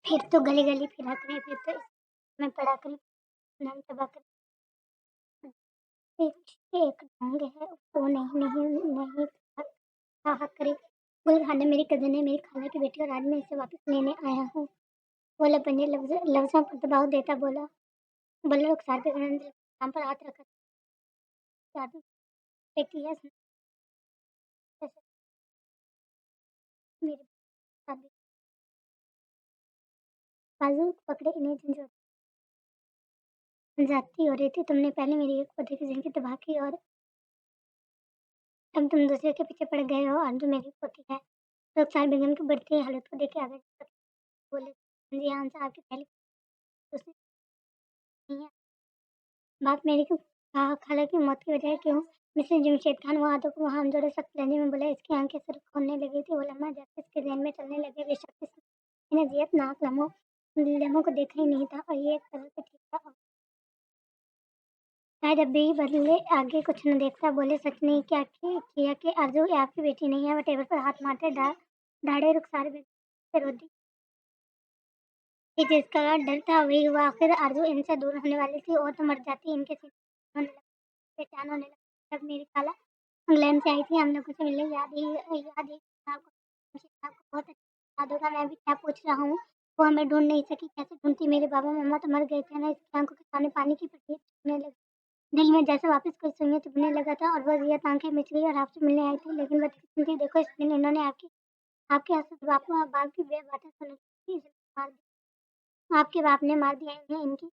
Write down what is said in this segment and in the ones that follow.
फिर तो गली-गली फिरा करें, फिर तो इसमें पड़ा करें, नाम दबा कर एक ढंग है वो नहीं कहा करे। बोले खाने मेरी कज़न है, मेरी खाला की बेटी और आज मैं इसे वापस लेने आया हूँ। वो लबंजे लफ्ज़ों पर दबाव देता बोला। बोले रुखसार पे काम पर हाथ रखा जादू बेटी है जैसे मेरे शादी बाजू पकड़े इन्हें जाती हो रही थी। तुमने पहले मेरी एक पौधे की ज़िंदगी तबाह की और अब तुम दूसरे के पीछे पड़ गए हो और जो मेरी पोती है। रुखसार बेगम की बढ़ती हालत को देख के आगे बोले, जी हाँ, आपकी पहली उसने नहीं है। बाप मेरी को खाला की मौत की वजह क्यों? मिसेस जमशेद खान वो हाथों को वहाँ जोड़े सख्त लहजे में बोला। इसकी आंखें सुर्ख होने लगी थी। वो लम्हा जैसे इसके ज़हन में चलने लगे। बेशक इसने इन अज़ियतनाक लम्हों को देखा ही नहीं था और ये एक तरह से ठीक था। शायद अब भी बदले आगे कुछ न देखता। बोले सच नहीं किया कि आरज़ू आपकी बेटी नहीं है। वो टेबल पर हाथ मारते दाढ़े रुखसार से रो दी कि जिसका डर था वही हुआ। आखिर आरज़ू इनसे दूर होने वाली थी और तो मर जाती। इनके होने लगा पहचान होने लगा। जब मेरी खाला इंग्लैंड से आई थी हम लोगों से मिलने आपको बहुत अच्छा याद होगा। मैं भी क्या पूछ रहा हूँ। वो हमें ढूंढ नहीं सकी। कैसे ढूंढती? मेरे बाबा मम्मा तो मर गए थे ना। इसकी आंखों के सामने पानी की पट्टी छूटने लगी। दिल में जैसे वापस कुछ सुइयाँ चुभने लगा था और वो ज़ियत आँखें मिच गई और आपसे मिलने आई थी। लेकिन बदकिस्मती देखो इस दिन इन्होंने आपके बाप की बातें सुनी थी इसलिए मार दी। आपके बाप ने मार दिया इन्हें। इनकी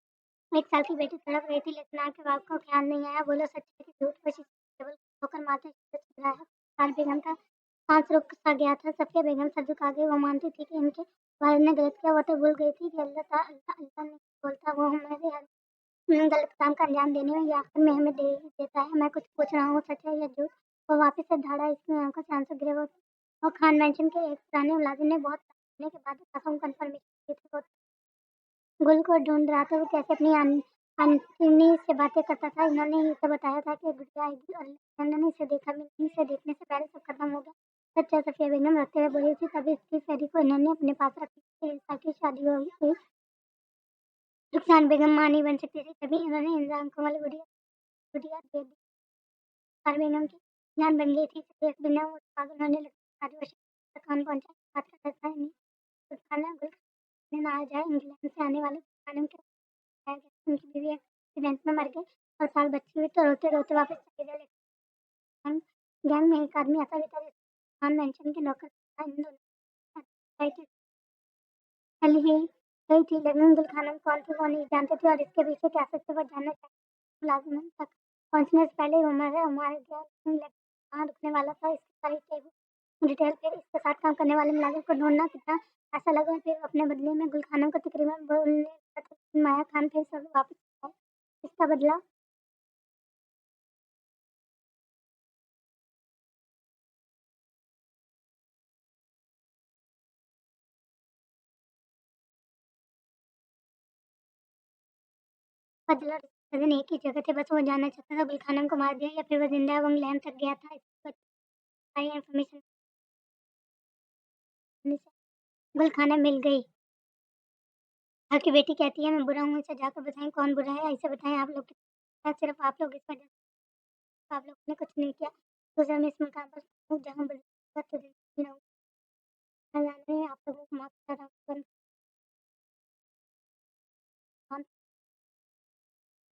1 साल की बेटी तड़प रही थी लेकिन आपके बाप को ख्याल नहीं आया। बोलो सच है कि झूठ? वो टेबल ठोकर मारते चिल्ला है। फ़ार बेगम का सांस रुक सा गया था। सफ़िया बेगम सर झुका गई। वो मानती थी कि इनके वालिद ने गलत किया। वो तो भूल गई थी कि अल्लाह नहीं बोलता। वो हमारे हर गलत काम का अंजाम देने में या आखिर में हमें दे ही देता है। मैं कुछ पूछ रहा हूँ, सच है या झूठ? वो वापस से दहाड़ा। इसकी आंखों से आंसू गिरे। वो खान मेंशन के एक पुराने मुलाजिम ने बहुत पूछने के बाद कसम कन्फर्मेशन दी थी। वो गुल को ढूंढ रहा था। वो कैसे अपनी आंटी से बातें करता था। इन्होंने ही इसे बताया था कि गुड़िया आएगी और लंदन ने इसे देखा भी नहीं। इसे देखने से पहले सब खत्म हो गया। सच है, सफिया बेगम रोते हुए बोली थी। तभी इसकी फेरी को इन्होंने अपने पास रखी थी। ताकि शादी हो गई। रुखसान बेगम मां नहीं बन सकती थी। तभी इन्होंने इंसान को वाली गुड़िया दे दी। रुखसार बेगम की जान बन गई थी। एक बिना वो पागल होने लगी। सारी वश कान पहुंचा। बात का डरता है नहीं। कुछ खाना गुल ना आ जाए। इंग्लैंड से आने वाले खानम के उनकी बीवी एक्सीडेंट में मर गई और साल बच्ची हुई तो रोते-रोते वापस चले गए। गैंग गैंग में एक आदमी ऐसा भी था जिसने खान मेंशन के नौकर था। इन दोनों गई थी कल ही गई थी लेकिन गुल खानम कौन थी वो नहीं जानते थे और इसके पीछे क्या सच था वो जानना चाहते। मुलाजिम तक पहुंचने से पहले हमारे गया कहाँ रुकने वाला था। इसकी सारी डिटेल फिर इसके साथ काम करने वाले मुलाजिम को ढूंढना कितना ऐसा लगा। फिर अपने बदले में गुल खानम को तकरीबन बोलने लगा था। माया खान फिर सब वापस आए। इसका बदला सदन एक ही जगह थे। बस वो जानना चाहता था गुल खानम को मार दिया या फिर वो जिंदा है। वो इंग्लैंड तक गया था। इसको सारी इन्फॉर्मेशन गुल खानम मिल गई। आपकी बेटी कहती है मैं बुरा हूँ। इसे जाकर बताएं कौन बुरा है। ऐसे बताएं आप लोग सिर्फ आप लोग इस वजह से आप लोगों ने कुछ नहीं किया। दूसरा मैं इस मुकाम पर हूँ जहाँ बड़ी अल्लाह ने आप लोगों को माफ करा।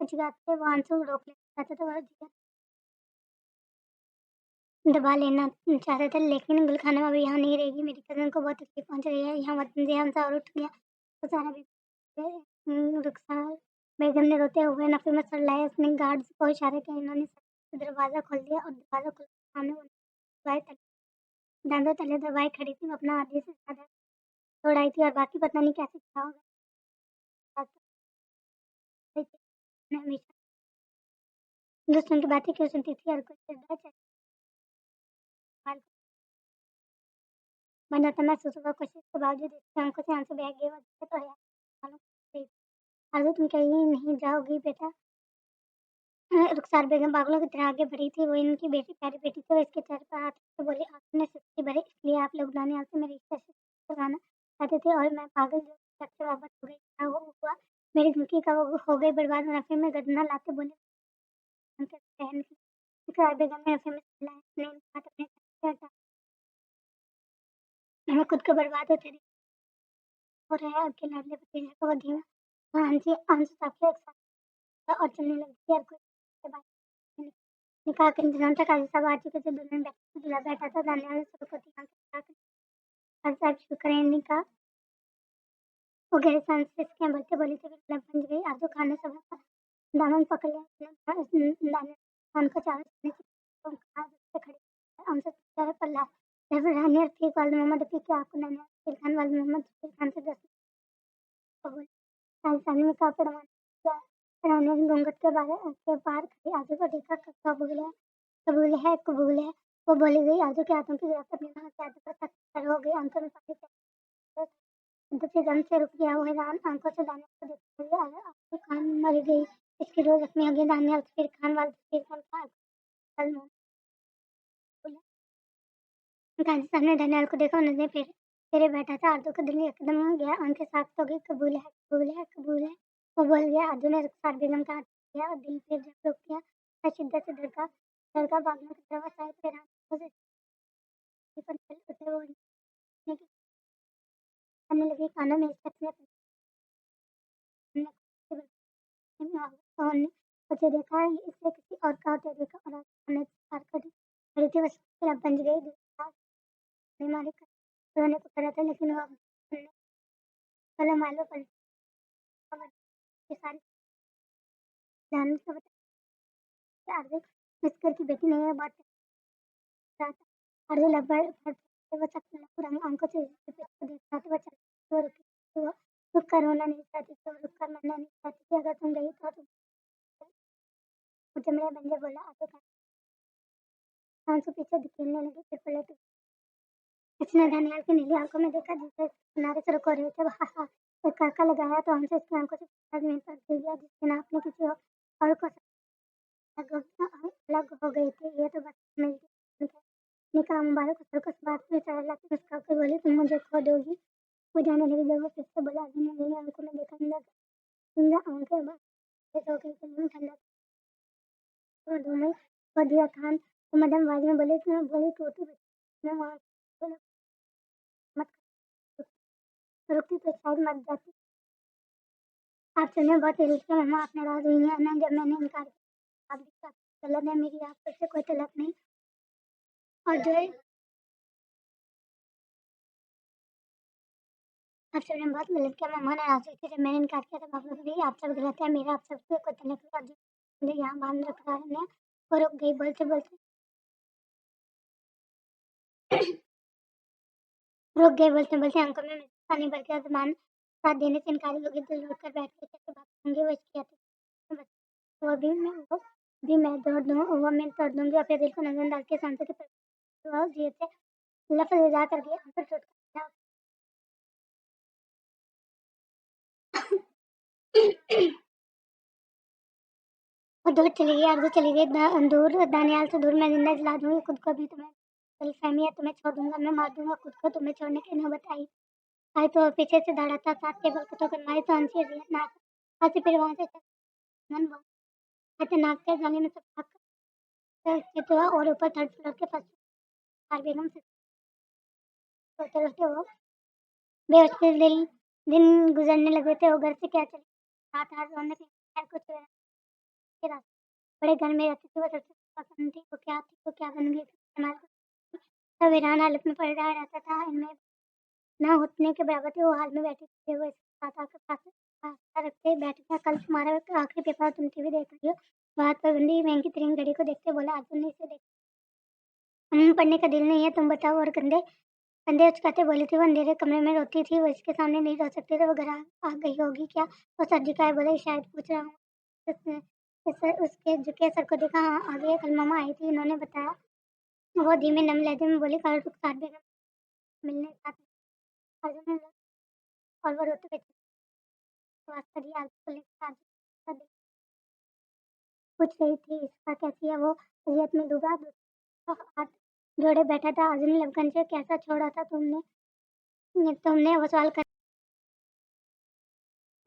कुछ बात पे वो आंसू रोक लेना चाहता था। वह दबा लेना चाहता था लेकिन गुल खानम अभी यहाँ नहीं रहेगी। मेरी कज़न को बहुत तकलीफ पहुँच रही है। यहाँ वतन ध्यान सा और उठ गया तो सारा रुखसार बेगम ने रोते हुए नफ़े में सर लाया। उसने गार्ड्स को इशारा किया। इन्होंने दरवाज़ा खोल दिया और दरवाज़ा खुला सामने वो दवाई दांतों तले दवाई खड़ी थी। वो अपना आधे से ज़्यादा दौड़ाई थी और बाकी पता नहीं कैसे क्या होगा। मैं हमेशा दूसरों की बातें क्यों सुनती थी और कुछ बना था। महसूस हुआ कोशिश के बावजूद इसकी आंखों से आंसू बह गए। वो तो है मालूम नहीं। आरज़ू तुम कहीं नहीं जाओगी बेटा। रुखसार बेगम पागलों की तरह आगे बढ़ी थी। वो इनकी बेटी प्यारी बेटी थी। वो इसके चेहरे पर हाथ रख के बोली आपने सच्ची भरे इसलिए आप लोग दानियाल से मेरी रिश्ता करवाना चाहते थे और मैं पागल जो से वापस हो गई, क्या वो हुआ? मेरी ज़िंदगी का वो हो गई बर्बाद, मुनाफे में गदना लाते बोले उनके बहन की। इकरार बेगम ने नफे में चिल्लाया, उसने इनका हाथ अपने सर से हटा, मैं खुद को बर्बाद होते देख हो रहा है, आपके लाडले भतीजे को वो धीमा आंसू साफ के एक साथ था और चलने लगी और कोई के बाद नि निकाह के इंतज़ाम तक आज सब आ चुके थे, दुल्हन दूल्हा बैठा था, दानियाल ने सरस्वती आंखें उठा कर हर साहब शुरू करें निकाह वो गहरे सांस से सिसकियाँ भरते बोली थी, फिर लब बंज गई, आरज़ू खान ने सभा का दामन पकड़ लिया, उसने दानियाल खान को चावल खाने की कहा, से खड़ी हमसे चेहरे पर ला रानियर ठीक वाले मोहम्मद रफ़ी की आपको दानियाल फ़कीर खान वाले मोहम्मद फ़कीर खान से 10 कबूल राजधानी में का पड़वा क्या रानी ने घूंघट के पार खड़ी आजू को देखा कबूल है कबूल है कबूल है वो बोली गई आजू के हाथों की गिरफ्त निगाह से आजू पर सख्त हो गई आंखों में पानी से दम से रुक गया वो हैरान आंखों से दानियाल को देखते हुए आजू खान मर गई इसकी रोज जख्मी हो गई दानियाल फ़कीर खान वाले फ़कीर खान का कल गांधी साहब ने दानियाल को देखा उन्होंने फिर तेरे बैठा था आरज़ू का दिल एकदम हो गया आंखें साफ हो गई कबूल है कबूल है कबूल है वो बोल गया आरज़ू ने रुखसार बेगम का हाथ लिया और दिल फिर जब रुक गया और शिद्दत से धड़का भागने की तरफ शायद फिर आंखों से पर चल उठे वो उठने की करने लगी कानों में इस शख्स ने उसे देखा इससे किसी और का होते देखा और आंखें पार कर खड़ी थी बस लब बन गई नहीं मारे रोने को करा था लेकिन वो कलम मालूम पड़ ये सारी जान से बता आरज़ू मिस्कर की बेटी नहीं है बात रहा था आरज़ू लगभग वो चक्कर पूरा आंखों से को देख रहा था वो चक्कर वो रुकी वो रुक कर रोना नहीं चाहती थी वो रुक कर मरना नहीं चाहती थी अगर तुम गई तो जमले बंदे बोला आंसू का आंसू पीछे धकेलने लगे फिर पलट इसने दानियाल की नीली आंखों में देखा जिसे किनारे से रुको रहे थे वो हा एक काका लगाया तो हमसे इसकी आंखों से जमीन पर गिर गया जिसके नाक ने किसी और को अलग हो गई थी ये तो बस समझ गई निकाह मुबारक सर को बात में चढ़ा लाती मुस्कुरा कर बोली तुम मुझे खो दोगी वो जाने लगी जब वो फिर से बोला अभी ने नीली आंखों में देखा इंदा आंखें बस हो गई तो ठंडा तो धूमई खो दिया खान तो मदम आवाज में बोले कि मैं बोली टूटी बच्ची मैं वहाँ बोला मत रुकती तो शायद मर जाती आप सुने बहुत हिल के मम्मा आप नाराज हुई हैं ना जब मैंने इनकार किया आप भी गलत है मेरी आप पर से कोई तलब नहीं और जो है आप सबने बहुत गलत किया मम्मा नाराज हुई थी जब मैंने इनकार किया तो पापा भी आप सब गलत है मेरा आप सबसे कोई तलब नहीं और जो मुझे यहाँ बांध रख रहा है वो रुक गई बोलते बोलते रुक गए बोलते बोलते आंखों में पानी भर गया जबान साथ देने से इनकारी होगी दिल रोक कर बैठ के कैसे बात होंगे वो इसकी आती वो भी मैं वो भी मैं तोड़ दूँ वो मैं तोड़ दूंगी अपने दिल को नजर डाल के सांसों के प्रभाव जिए से लफ्ज जा करके अंतर चोट कर और दूर चली गई आरज़ू चली गई दूर दानियाल से दूर मैं जिंदा जला दूंगी खुद को भी तुम्हें गलतफहमी है तुम्हें छोड़ दूंगा मैं मार दूंगा खुद को तुम्हें छोड़ने की नौबत आई तो पीछे से दौड़ा था साथ टेबल को ठोकर मारी तो अंशी नाक हंसी फिर वहां से मन बहुत नाक के गले में सब चित हुआ और ऊपर थर्ड फ्लोर के फर्स्ट चार बेगम से सोते रहते हो बेहोश के दिन गुजरने लगे थे वो घर से क्या चले हाथ हाथ रोने के कुछ के रास्ते बड़े घर में रहती थी वो सबसे पसंद थी वो क्या बन गई सब वीरान हालत में पड़ रहा रहता था इनमें ना उठने के बराबर थी वो हाल में बैठी थी वो इसके साथ आकर पास रखते बैठ गया कल तुम्हारा आखिरी पेपर तुम टीवी देख रही हो बात पर बंदी महंगी तरीन घड़ी को देखते बोला आज ने इसे देख पढ़ने का दिल नहीं है तुम बताओ और कंधे कंधे उचकाते बोली थी वो अंधेरे कमरे में रोती थी वो इसके सामने नहीं रो सकती थी वो घर आ गई होगी क्या वो सर झुकाए बोले शायद पूछ रहा हूँ उसके झुके सर को देखा हाँ आ गई कल मामा आई थी इन्होंने बताया वो धीमे नम लहजे में बोली कल रुखसार बेगम मिलने साथ अर्जुन ने और वो रोते हुए वास्ता दिया को लेकर पूछ रही थी इसका कैसी है वो रियत में डूबा हाथ जोड़े बैठा था अर्जुन ने लबगन से कैसा छोड़ा था तुमने तुमने वो सवाल कर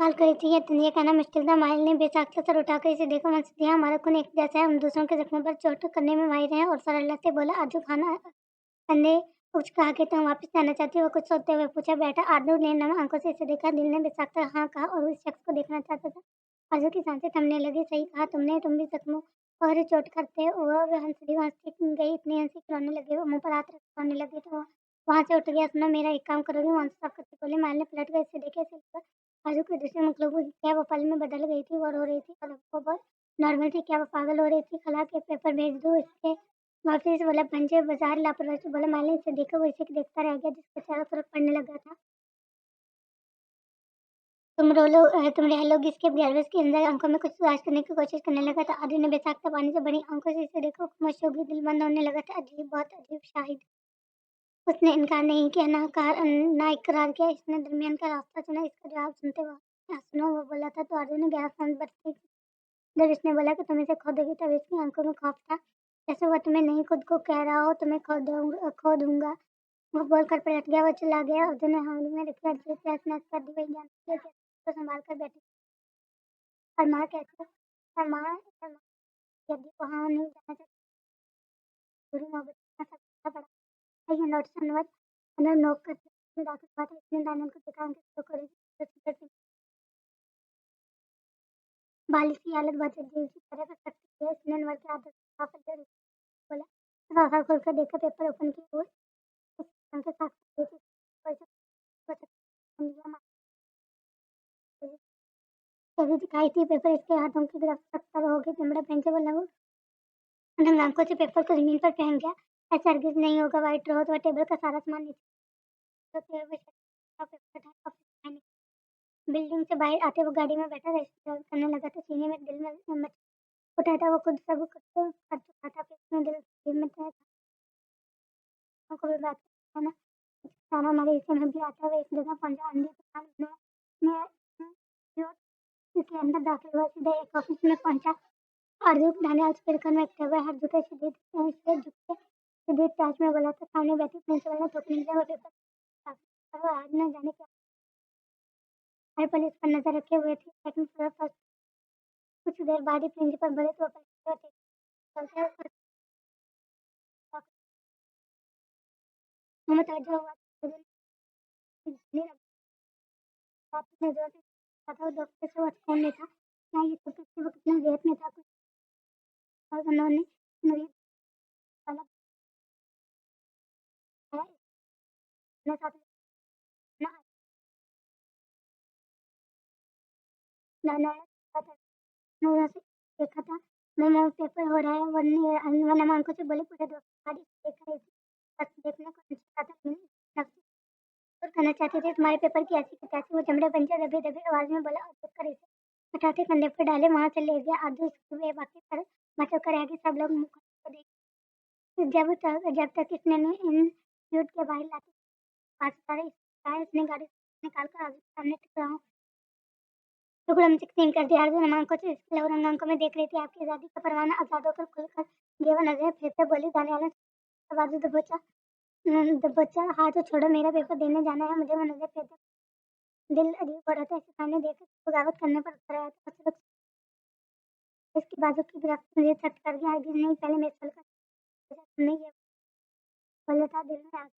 कॉल करी थी, ये कहना मुश्किल था। माहिल ने बेसाख्ता सर उठाकर इसे देखा, मन से दिया, हमारा खून एक जैसा है, हम दूसरों के जख्मों पर चोट करने में माहिर हैं। और सरलता से बोला, आजू खाना कंधे कुछ कहा कि तुम वापस जाना चाहती हो? वो कुछ सोचते हुए पूछा। बेटा, आरज़ू ने नम आंखों से इसे देखा। दिल ने बेसाख्ता हाँ कहा और उस शख्स को देखना चाहता था। आरज़ू की सांसें थमने लगी। सही कहा तुमने, तुम भी जख्मों और चोट करते हो। वो हंसती हंसती गई, इतनी हंसी कि रोने लगी। वो मुंह पर हाथ रख रोने लगी तो वो वहां से उठ गया। सुनो, मेरा एक काम करोगे? वहां से साफ करते बोले। माल ने पलट कर इसे देखे, इसे लगा आरज़ू कोई दूसरे मखलूक की क्या वो पल में बदल गई थी। वो रो रही थी और वो बहुत नॉर्मल थी। क्या वो पागल हो रही थी? खला के पेपर भेज दो इसके? वापसी से बोला। पंजे बाजार लापरवाही से बोला। माल ने इसे देखा, वो इसे देखता रह गया जिसका चेहरा फर्क पड़ने लगा था। तुम रह लोगी? इसके ग्लव्स के अंदर आंखों में कुछ तलाश करने की कोशिश करने लगा था। आदि ने बेसाख्ता पानी से भरी आंखों से इसे देखा। खामोश हो गई, दिल बंद होने लगा था। अजीब, बहुत अजीब। शाहिद उसने इनकार नहीं किया, ना इकरार किया। इसने दरमियान का रास्ता चुना। इसका जवाब सुनते वक्त क्या सुनो, वो बोला था तो आदि ने गहरा सांस भरते जब इसने बोला कि तुम इसे खोदोगी, तब इसकी आंखों में खौफ था। जैसे वह तुम्हें नहीं, खुद को कह रहा हो, तुम्हें खो दूंगा। वो बोलकर पलट गया। वो चला गया। अर्जुन ने हाथ में रखी अर्जुन से नस कर दी। वही जानती है कि को संभाल कर बैठी। और माँ कहती है, और माँ यदि वहाँ नहीं जाना चाहती, बुरी मोहब्बत का सब पीछा पड़ा। आइए नोटिस अनुवाद अनर नोक करते हुए दाखिल हुआ था। इसने दानियल को देखा, उनके शो को बालिश की हालत बहुत अजीब सी तरह कर सकती है। इसने अनवर की आदत को साफ कर बोला। साफा खोलकर देखा, पेपर ओपन की हुए उस के साथ तभी दिखाई थी पेपर इसके हाथों की गिरफ्तार हो गई। चमड़ा पहन के बोला। वो उन आंखों से पेपर को जमीन पर फेंक गया। ऐसा हरगिज नहीं होगा। व्हाइट रोज और टेबल का सारा सामान नीचे रखे हुए पेपर उठाया, ऑफिस में बिल्डिंग से बाहर आते वो गाड़ी में बैठा रेस्ट करने लगा था। सीने में दिल में मच उठा था। वो खुद सब कर चुका था। फिर उसने दिल में तय को भी बात है ना, खाना हमारे हिस्से में भी आता है। वो एक जगह पहुंचा, अंधे दुकान में जो इसके अंदर दाखिल हुआ, सीधे एक ऑफिस में पहुंचा। और धूप ढाने आज पेड़कर में एक टेबल हाथ जुटे सीधे से झुकते सीधे ताज में बोला था। सामने बैठी प्रिंसिपल ने थोपने दिया। वो पेपर और वो आज न जाने क्या हर पल इस पर नजर रखे हुए थे। सेकंड फ्लोर पर कुछ देर बाद ही प्रिंसिपल बोले तो वो चलते मुतवज्जो हुआ। अपने जोर से था। डॉक्टर से वह फोन में था। क्या ये सब वो कितना जेब में था? कुछ और उन्होंने मुझे वाला है अपने साथ ना लाना है। मैं से देखा था। मैं पेपर हो रहा है। वरना आंखों से बोले पूरे दोस्त गाड़ी देख रहे थे। बस देखने को नहीं चाहता था। और कहना चाहते थे तुम्हारे पेपर की ऐसी की तैसी। वो चमड़े पंचे दबे दबे आवाज में बोला और चुप कर इसे उठाते कंधे पर डाले वहां से ले गया। आधे इसके बाकी पर मचल कर आगे सब लोग मुंह को देख। जब तक इसने इंस्टीट्यूट के बाहर लाते पास सारे इसने गाड़ी निकाल कर आगे सामने टुकड़ों में तकसीम कर दिया। अर्जुन आंखों से इसके लौरंग आंखों में देख रही थी। आपकी आजादी का परवाना आजाद होकर खुलकर जेवर नजरें फिर से बोली। जाने वाला आवाज दबोचा हाथ तो छोड़ो, मेरा पेपर देने जाना है मुझे। वो नजर फिर दिल अजीब हो रहा था। ऐसे सामने देख बगावत करने पर उतर आया था। सिर्फ इसकी बाजू की गिरफ्त मुझे सख्त कर गया। हरगिज नहीं, पहले मेरे सर का तुमने ये बोला था। दिल में आंसू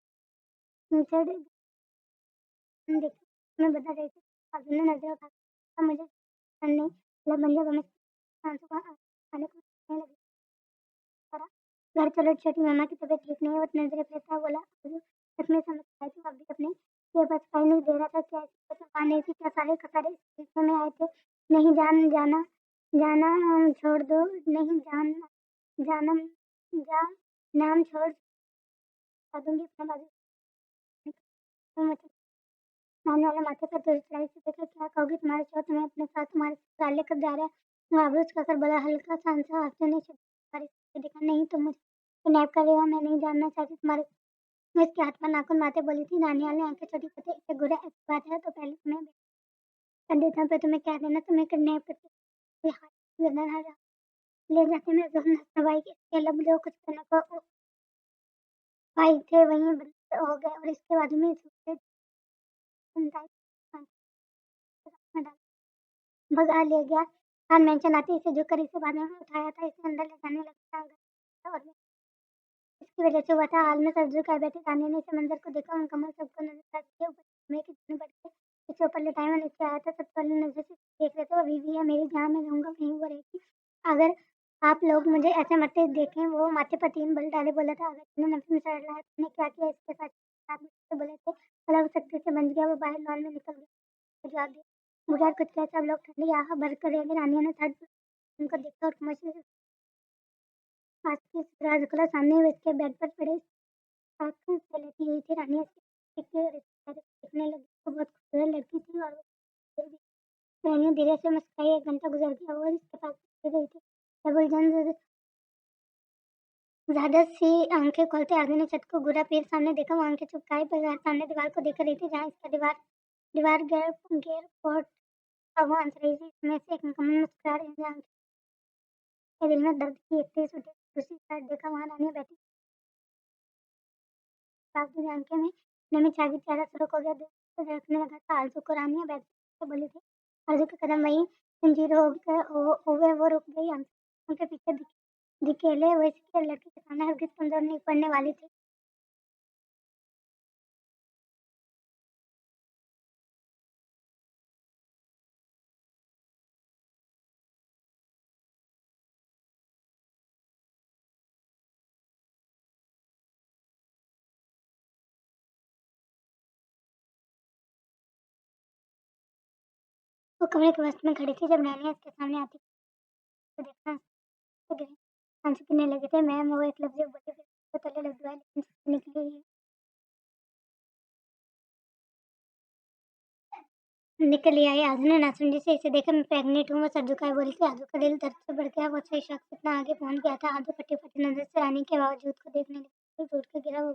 देखी मैं बता रही थी। अर्जुन ने नजर उठा मुझे नहीं लग बन आंसू का आने को नहीं लगी। करा घर चलो, छोटी मामा की तबीयत ठीक नहीं है। वो नजरें फेरता बोला। सच में समझ आई थी अब भी अपने ये बस पाई नहीं दे रहा था। क्या इसकी परवाह नहीं थी? क्या सारे कसारे इस रिश्ते में आए थे? नहीं जाना जाना छोड़ दो। नहीं जानम जा नाम छोड़ दूंगी अपना बाजू मारने वाले माथे पर तुरंत चढ़ाई से देखा। क्या कहोगी? तुम्हारे चोट तुम्हें अपने साथ तुम्हारे ससुराल लेकर जा रहा है। वो आबरूज खाकर बोला। हल्का सा आंसू आंसू ने तुम्हारे से देखा। नहीं, तुम मुझे किडनैप कर रहे हो। मैं नहीं जानना चाहती तुम्हारे। मैं इसके हाथ पर नाखून मारते बोली थी। नानियाल ने आंखें छोटी करते, इसे गुरा ऐसी बात है तो पहले तुम्हें कर देता हूँ, फिर तुम्हें कह देना तुम्हें किडनैप करके ये हाथ गर्दन हरा ले जाते। मैं जोहन हंसना के इसके लब जो कुछ करने को भाई थे वहीं बंद हो गए। और इसके बाद में भगा ले गया। खान मेंशन आते ही इसे झुककर इसे बाद में उठाया था, इसे अंदर ले जाने लगा और इसकी वजह से हुआ था। हाल में सर्जरी कर बैठे तानिया ने इस मंजर को देखा, मुकम्मल सबको नजर आ गया। ऊपर कमरे की चुन्नी बढ़ के इसे ऊपर लिटाया और नीचे आया था। सबसे पहले नजर से देख रहे थे, वो बीवी है मेरी, जहाँ मैं रहूंगा वहीं वो रहेगी। अगर आप लोग मुझे ऐसे मरते देखें, वो माथे पर 3 बल डाले बोला था। अगर तुमने नफी में सड़ रहा है, तुमने क्या किया इसके साथ? आप मुझसे बोले थे, भला वो सख्ती से बंध गया, वो बाहर लॉन में निकल गया। जवाब दिया बुझार कुछ क्या, सब लोग ठंडी आह भर कर रह गए। रानिया ने थर्ड उनको देखा और खामोशी से पास की सुराज खुला। सामने वो इसके बेड पर पड़े आँखें से लेटी हुई थी। रानिया इसके रिश्तेदार देखने लगी। वो बहुत खूबसूरत लड़की थी और वो खुद भी। रानिया धीरे से मुस्कुराई। 1 घंटा गुजर गया, वो इसके पास बैठी गई थी। जब उलझन ज़्यादा सी आंखें खोलते आगे ने छत को घूरा, फिर सामने देखा। वो आंखें चुपकाई बगैर सामने दीवार को देख रही थी, जहाँ इसका दीवार दीवार गैर गेर पोर्ट अब वो हंस रही थी। इसमें से एक मुकम्मल मुस्कुरा रही थी। के दिल में दर्द की एक तेज उठे। दूसरी साइड देखा, वहाँ रानिया बैठी। बाकी आंखें में नमी छा गई, चेहरा सुर्ख हो गया, दिल से धड़कने लगा था। आरज़ू को रानिया बैठ के बोली थी। आरज़ू के कदम वहीं जंजीर हो गए। वो रुक गई। आंखों के पीछे दिखेले वो इसके लड़की के सामने हरगिज़ कमजोर नहीं पड़ने वाली थी। वो कमरे के वसत में खड़ी थी। जब रानिया इसके सामने आती तो देखना आंसू गिरने लगे थे। मैम वो एक लफ्ज़ बोली, फिर वो तले लग गया, लेकिन जिससे निकल ही आई। आज़ू ने नासमझी से इसे देखा। मैं प्रेग्नेंट हूँ, वो सर झुकाए बोली थी। आज़ू का दिल दर्द से बढ़ गया। वो सही शख्स इतना आगे पहुँच गया था। आज़ू फटी-फटी नज़र से रानी के बावजूद को देखने लगी। फिर टूट के गिरा। वो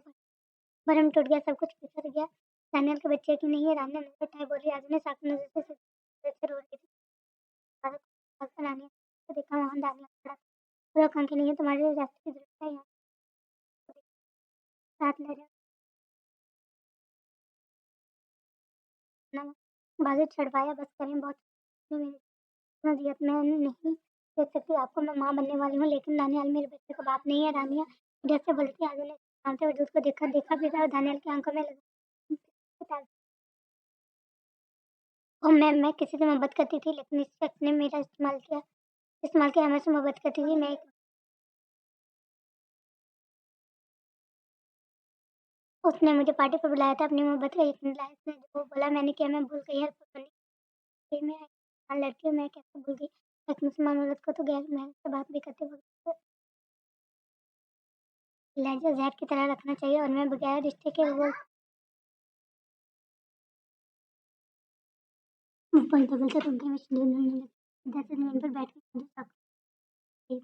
भरम टूट गया, सब कुछ बिखर गया। दानियल के बच्चे की नहीं है। रानी ने नज़र उठाई बोली। आज़ू ने साफ नज़र से रो रही थी। आज़ू को रानी को देखा, वहाँ दानियल खड़ा था। पूरा आंखें नहीं है, तुम्हारे रास्ते की ज़रूरत है, यहाँ साथ ले जाओ ना। बाजू छड़वाया, बस करें, बहुत मेरी नसीहत मैं नहीं देख सकती आपको। मैं माँ बनने वाली हूँ, लेकिन दानियाल मेरे बच्चे का बाप नहीं है। रानिया डर से बोलती। आगे ने सामने वजूद को देखा फिर और दानियाल की आंखों में लगा। और मैं किसी से मोहब्बत करती थी, लेकिन इस शख्स ने मेरा इस्तेमाल किया मैं से मोहब्बत करती थी। मैं उसने मुझे पार्टी पर बुलाया था, अपनी मोहब्बत का यकीन दिलाया। उसने जो बोला मैंने किया। मैं भूल गई हर पल। मैं लड़की हूँ, मैं कैसे भूल गई। एक मुसलमान औरत को तो गैर महल से बात भी करते वक्त लहजा ज़हर की तरह रखना चाहिए, और मैं बगैर रिश्ते के वो बोलते-बोलते रुक गई। मैं ढूँढने लगी। जैसे ज़मीन पर बैठ के मुझे शक थी।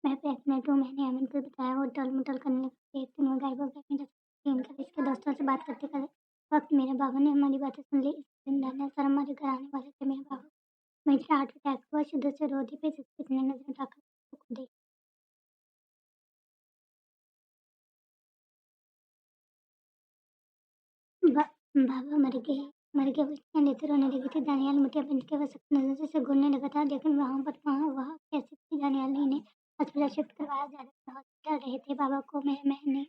मैं प्रेग्नेंट हूँ, मैंने अमन को बताया। वो टल-मटल करने लगी। एक दिन वो गायब हो गया। मैं जब इनका इसके दोस्तों से बात करते वक्त मेरे बाबा ने हमारी बातें सुन ली। इस दिन दानिया सर हमारे घर आने वाले थे। मेरे बाबा मुझे हार्ट अटैक हुआ। शुद्ध से रोधी पे कितने नजर उठाकर देख बा बाबा मर गए उल्टियाँ लेते रोने लगी थी। दानियाल मुठियाँ बंध के वह सख्त नज़र से घूरने लगा था, लेकिन वहाँ कैसी थी? दानियाल ने इन्हें हॉस्पिटल शिफ्ट करवाया। ज़्यादातर हॉस्पिटल रहे थे बाबा को। मैंने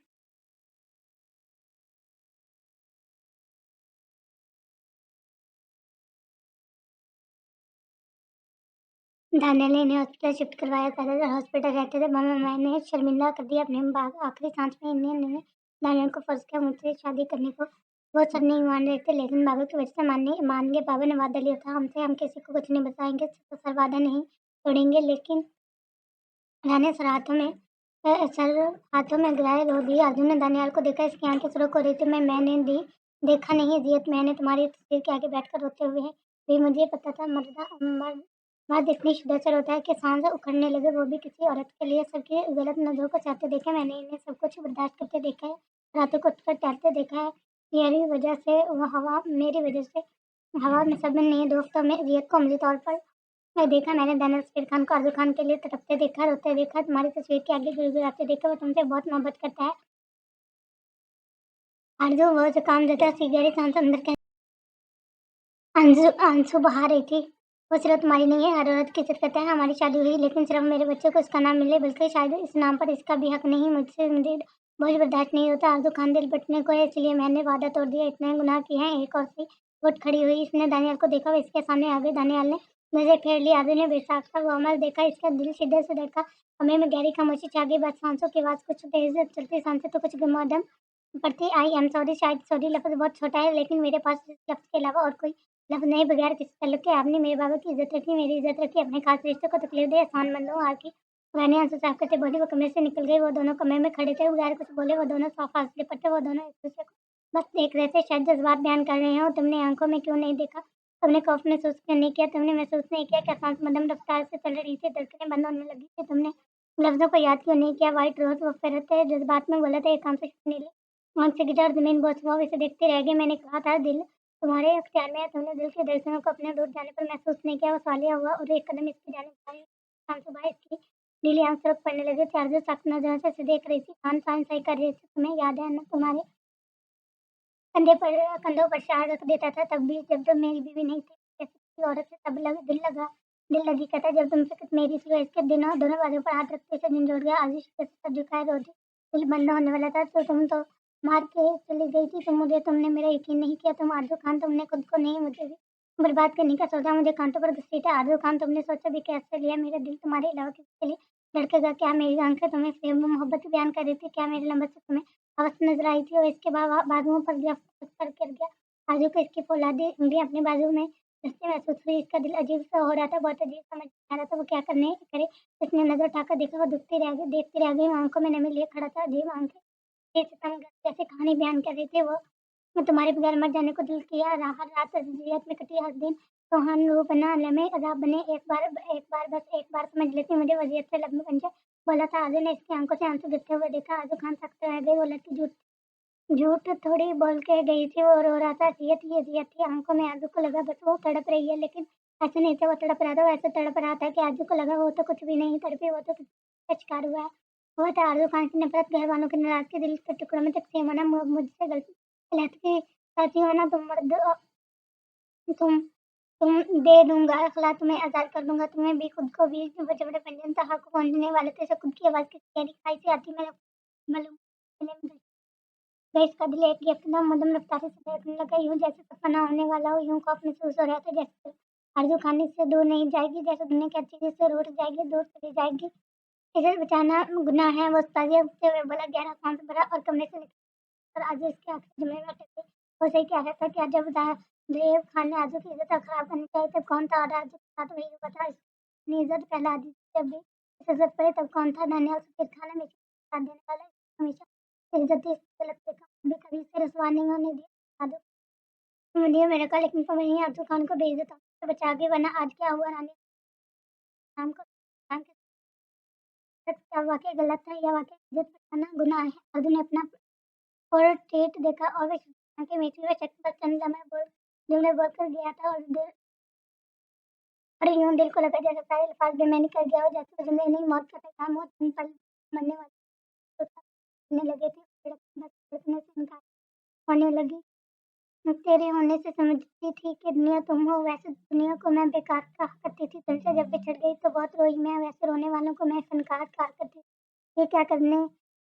दानियाल ने इन्हें हॉस्पिटल शिफ्ट करवाया। ज़्यादातर हॉस्पिटल रहते थे। मैंने शर्मिंदा कर दिया अपने आखिरी सांस में। इन्हें दानियाल को फ़र्ज़ किया मुझसे शादी करने को। वो सर नहीं मान रहे थे, लेकिन बाबा की वजह से मान गए। बाबा ने वादा लिया था हमसे, हम किसी को कुछ नहीं बताएंगे। सर वादा नहीं तोड़ेंगे। लेकिन रानी सर हाथों में गिराए रो दी। अर्जुन ने दानियाल को देखा। इसकी आंखें सुर्ख हो रही थी। मैंने देखा नहीं जियत। मैंने तुम्हारी तस्वीर के आगे बैठकर रोते हुए भी मुझे पता था मर्द इतनी शिद्दत से रोता है कि सांस उखड़ने लगे, वो भी किसी औरत के लिए। सबकी गलत नजरों को चाहते देखे। मैंने इन्हें सब कुछ बर्दाश्त करते देखा है, रातों को उठकर टहलते देखा है। मेरी वजह से हवा में सब में नहीं, दोस्तों में जियत को अमली तौर पर मैं देखा। मैंने दानियाल सफ़ीर खान को आज़ू खान के लिए तड़पते देखा, रोते देखा, तुम्हारी तस्वीर के आगे गिड़गिड़ाते देखा। वो तुमसे बहुत मोहब्बत करता है आरज़ू। वो जो काम देता है, सिगरेट सांस अंदर अंशु अंशु बाहर रही थी। वो सिर्फ तुम्हारी नहीं है, हर औरत की इज़्ज़त करता है। हमारी शादी हुई लेकिन सिर्फ मेरे बच्चे को इसका नाम मिले, बल्कि शायद इस नाम पर इसका भी हक नहीं। मुझे बोझ बर्दाश्त नहीं होता। आरज़ू खान दिल बटने को है, इसलिए मैंने वादा तोड़ दिया। इतने गुनाह किए हैं, एक और सी उठ खड़ी हुई। इसने दानियाल को देखा, वो इसके सामने आ गई। दानियाल ने नज़र फेर ली। आरज़ू ने बेसाख्ता था वो अमल देखा, इसका दिल शिद्दत से धड़का। कमरे में गहरी खामोशी छा गई। बस सांसों की आवाज़ कुछ तेज़ चलती सांसें तो कुछ गुमोदम पड़ती। I am sorry. शायद सॉरी लफ्ज़ बहुत छोटा है, लेकिन मेरे पास इस लफ्ज़ के अलावा और कोई लफ्ज़ नहीं। बगैर किसी ताल्लुक के आपने मेरे बाबा की इज़्ज़त रखी, मेरी इज़्ज़त रखी, अपने खास रिश्ते को तकलीफ दी। एहसान मंद हूँ आपकी। रानी आंसू साफ करते बोली। वो कमरे से निकल गई। वो दोनों कमरे में खड़े थे, बगैर कुछ बोले। वो दोनों सौ फासले पर थे। वो दोनों एक दूसरे को बस देख रहे थे, शायद जज्बात बयान कर रहे हों। तुमने आंखों में क्यों नहीं देखा? तुमने खौफ महसूस क्यों नहीं किया? तुमने महसूस नहीं किया क्या सांस मध्यम रफ्तार से चल रही थी, धड़कनें बंद होने लगी थी? तुमने लफ्ज़ों को याद क्यों नहीं किया? व्हाइट रोज़ वो फिरत है, जज्बात में बोला था, एक काम से नहीं ली। आँख से गिरा और ज़मीन बोझ हुआ। वो इसे देखते रह गए। मैंने कहा था दिल तुम्हारे अख्तियार में है। तुमने दिल के दर्शनों को अपने टूट जाने पर महसूस नहीं किया। वो सालिया हुआ और एक कदम इसकी जानिब बढ़ाया। शाम सुबह इसकी नीली आँख सुर्ख पड़ने लगी थी। आरज़ू सख्त नज़रों से इसे देख रही थी। कान सान सही कर रही थी। तुम्हें याद है ना, तुम्हारे कंधों पर शाल रख देता था, तब भी जब तुम मेरी बीवी नहीं थी। जैसे किसी औरत से तब दिल लगी कहता, जब तुम फिक्र मेरी थी। इसके दिनों दोनों बाजुओं पर हाथ रखते से दिन जोड़ गया। आरज़ू शिद्दत से सर झुकाए रो दी। दिल बंद होने वाला था। तो तुम तो मार के चली गई थी। तुमने मेरा यकीन नहीं किया। तुम आरज़ू खान, तुमने खुद को नहीं, मुझे भी बर्बाद करने का सोचा। मुझे कांटों पर घसीटा। आरज़ू खान, तुमने सोचा भी कैसे लिया? मेरा दिल तुम्हारे अलावा किसी के लिए धड़केगा क्या? मेरी आंखें तुम्हें प्रेम मोहब्बत बयान कर रही थी क्या? मेरे लम्बे से तुम्हें अवस्था नजर आई थी और इसके बाजुओं पर गिरफ्त कर गिर गया। बाजू को इसकी फौलादी उंगलियां अपने बाजू में कसते महसूस हुई। इसका दिल अजीब सा हो रहा था, बहुत अजीब, समझ नहीं आ रहा था वो क्या करने करे। इसने नजर उठाकर देखा, वो देखती रह गई। आंखों में नमी लिए खड़ा था। अजीब आंखें ये सितमगर जैसे कहानी बयान कर रही थी वो। मैं तुम्हारे बगैर मर जाने को दिल किया। हर रात अज़लियत में कटी, हर दिन सुहान रूप ना लम्हे अज़ाब बने। एक बार समझ लेती, मुझे वज़ीयत से लब में बन जाए। बोला था। आज़ू ने इसकी आंखों से आंसू गिरते हुए देखा। आज़ू खान सख्त रह गई। वो लड़की झूठ थोड़ी बोल के गई थी। वो रो रहा था। अज़ियत थी आँखों में। आज़ू को लगा बस वो तड़प रही है, लेकिन ऐसे नहीं था। वो तड़प रहा था, वो ऐसे तड़प रहा था कि आज़ू को लगा वो तो कुछ भी नहीं तड़पी, वो तो किसी का शिकार हुआ है। वो था आज़ू खान की नफ़रत, घरवालों की नाराज़गी, दिल के टुकड़ों में तकसीम होना। मुझसे गलती लहती कहती हो ना, तुम तुम दे दूँगा अख़लाक़, तुम्हें आज़ाद कर दूँगा। तुम्हें भी, खुद को भी। बड़े-बड़े पंजन तक हक़ पहुँचने वाले थे। ऐसे खुद की आवाज़ किसी गहरी खाई से आती। मैं मालूम गैस का दिल एक यकदम मध्यम रफ्तार से धड़कने लगा, यूं जैसे सफर न होने वाला हो। यूं खौफ महसूस हो रहा था जैसे आरज़ू खाने से दूर नहीं जाएगी, जैसे दुनिया की हर चीज़ से रूठ जाएगी, दूर चली जाएगी। इसे बचाना गुनाह है। वो ताज़िया उठते हुए बोला। गहरा सांस भरा और कमरे से निकला। और आरज़ू इसके आखिरी जुमले में अटक गई। वो सही कह रहा था कि जब देव खान ने आरज़ू की इज्जत खराब करनी चाहिए तब कौन था? और आरज़ू के साथ वही हुआ था। इसने इज्जत फैला दी थी। जब भी इसे जरूरत पड़े तब कौन था? दानियाल फकीर खान हमेशा साथ देने वाला, हमेशा इज्जत गलत देखा, कभी कभी इसे रसवा नहीं होने दिया। मुझे मेरे का, लेकिन तुम नहीं आरज़ू खान को भेज देता तो बचा के, वरना आज क्या हुआ? रानी नाम को नाम के साथ क्या वाक़ई गलत था या वाक़ई इज्जत बचाना गुनाह है? आरज़ू ने अपना पोर्ट्रेट देखा और वे आँखें मीची हुई शक्ल पर चंद लम्हे जुमले बोलकर गया था और यूँ दिल को लगा जैसे सारे अल्फाज़ बेमानी कर गया हो, जैसे वो जुमले नहीं मौत का पैगाम हो। जिन पल मरने वाले सोचने लगे थे, बस धड़कने से इनकार होने लगी। तेरे होने से समझती थी कि दुनिया तुम हो, वैसे दुनिया को मैं बेकार कहा करती थी। तुमसे जब बिछड़ गई तो बहुत रोई मैं, वैसे रोने वालों को मैं फनकार कहा करती थी। ये क्या करने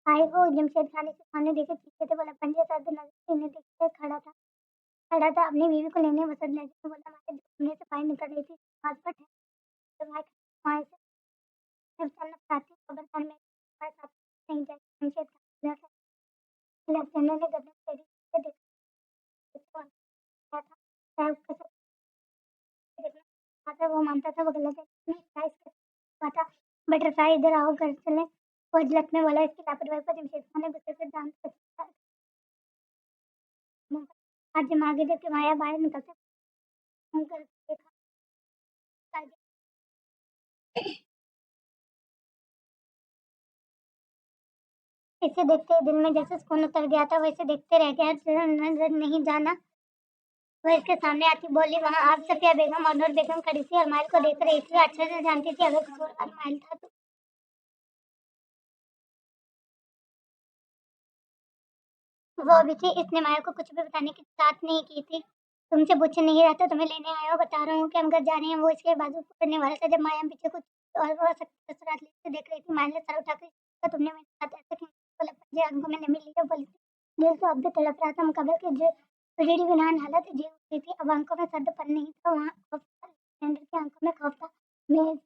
आए हो? जमशेद खाने से खाने देखे पीछे थे। बोला पंजे साथ नजर इन्हें देखते खड़ा था अपनी बीवी को लेने। वसत लहजे में बोला, माँ के कमरे से बाहर निकल रही थी। आस पर ठहर भाई वहाँ से जब चलना चाहती खबरदार में तुम्हारे साथ नहीं जाए। जमशेद खाने ने गदन तेरी से देखा था। शायद उसका सब देखना आता वो मानता था वो गलत है, लेकिन क्या इसके पता। बटरफ्लाई इधर आओ, घर चले। वो झलक में बोला। इसकी लापरवाही पर जमशेद खान ने गुस्से से दांत आज जब आगे जब के माया बाहर निकलते घूम कर देखा। इसे देखते ही दिल में जैसे सुकून उतर गया था। वो इसे देखते रह गया। नजर नहीं जाना। वो इसके सामने आती बोली, वहाँ आप सफिया बेगम और नूर बेगम खड़ी थी और माइल को देख रही थी। अच्छे से जानती थी अगर कसूरवार माइल था तो वो भी थी। इसने माया को कुछ भी बताने की बात नहीं की थी। तुमसे पूछ नहीं रहा था, तुम्हें लेने आया हूँ, बता रहा हूँ कि हम घर जा रहे हैं। वो इसके बाजू पकड़ने वाला था जब माया पीछे कुछ और वो ससुराल से देख रही थी। माया ने सर उठा के कहा, तुमने मेरे साथ ऐसा क्यों? बोला, मुझे आंखों में नमी ली है, बोली थी। दिल तो अब भी तड़प रहा था, मुकब्बल की जो रीढ़ी बिनान हालत जी उठी थी। अब आंखों में सर्दपन नहीं था, वहाँ खौफ था। सिलेंडर की आंखों में खौफ था। मैं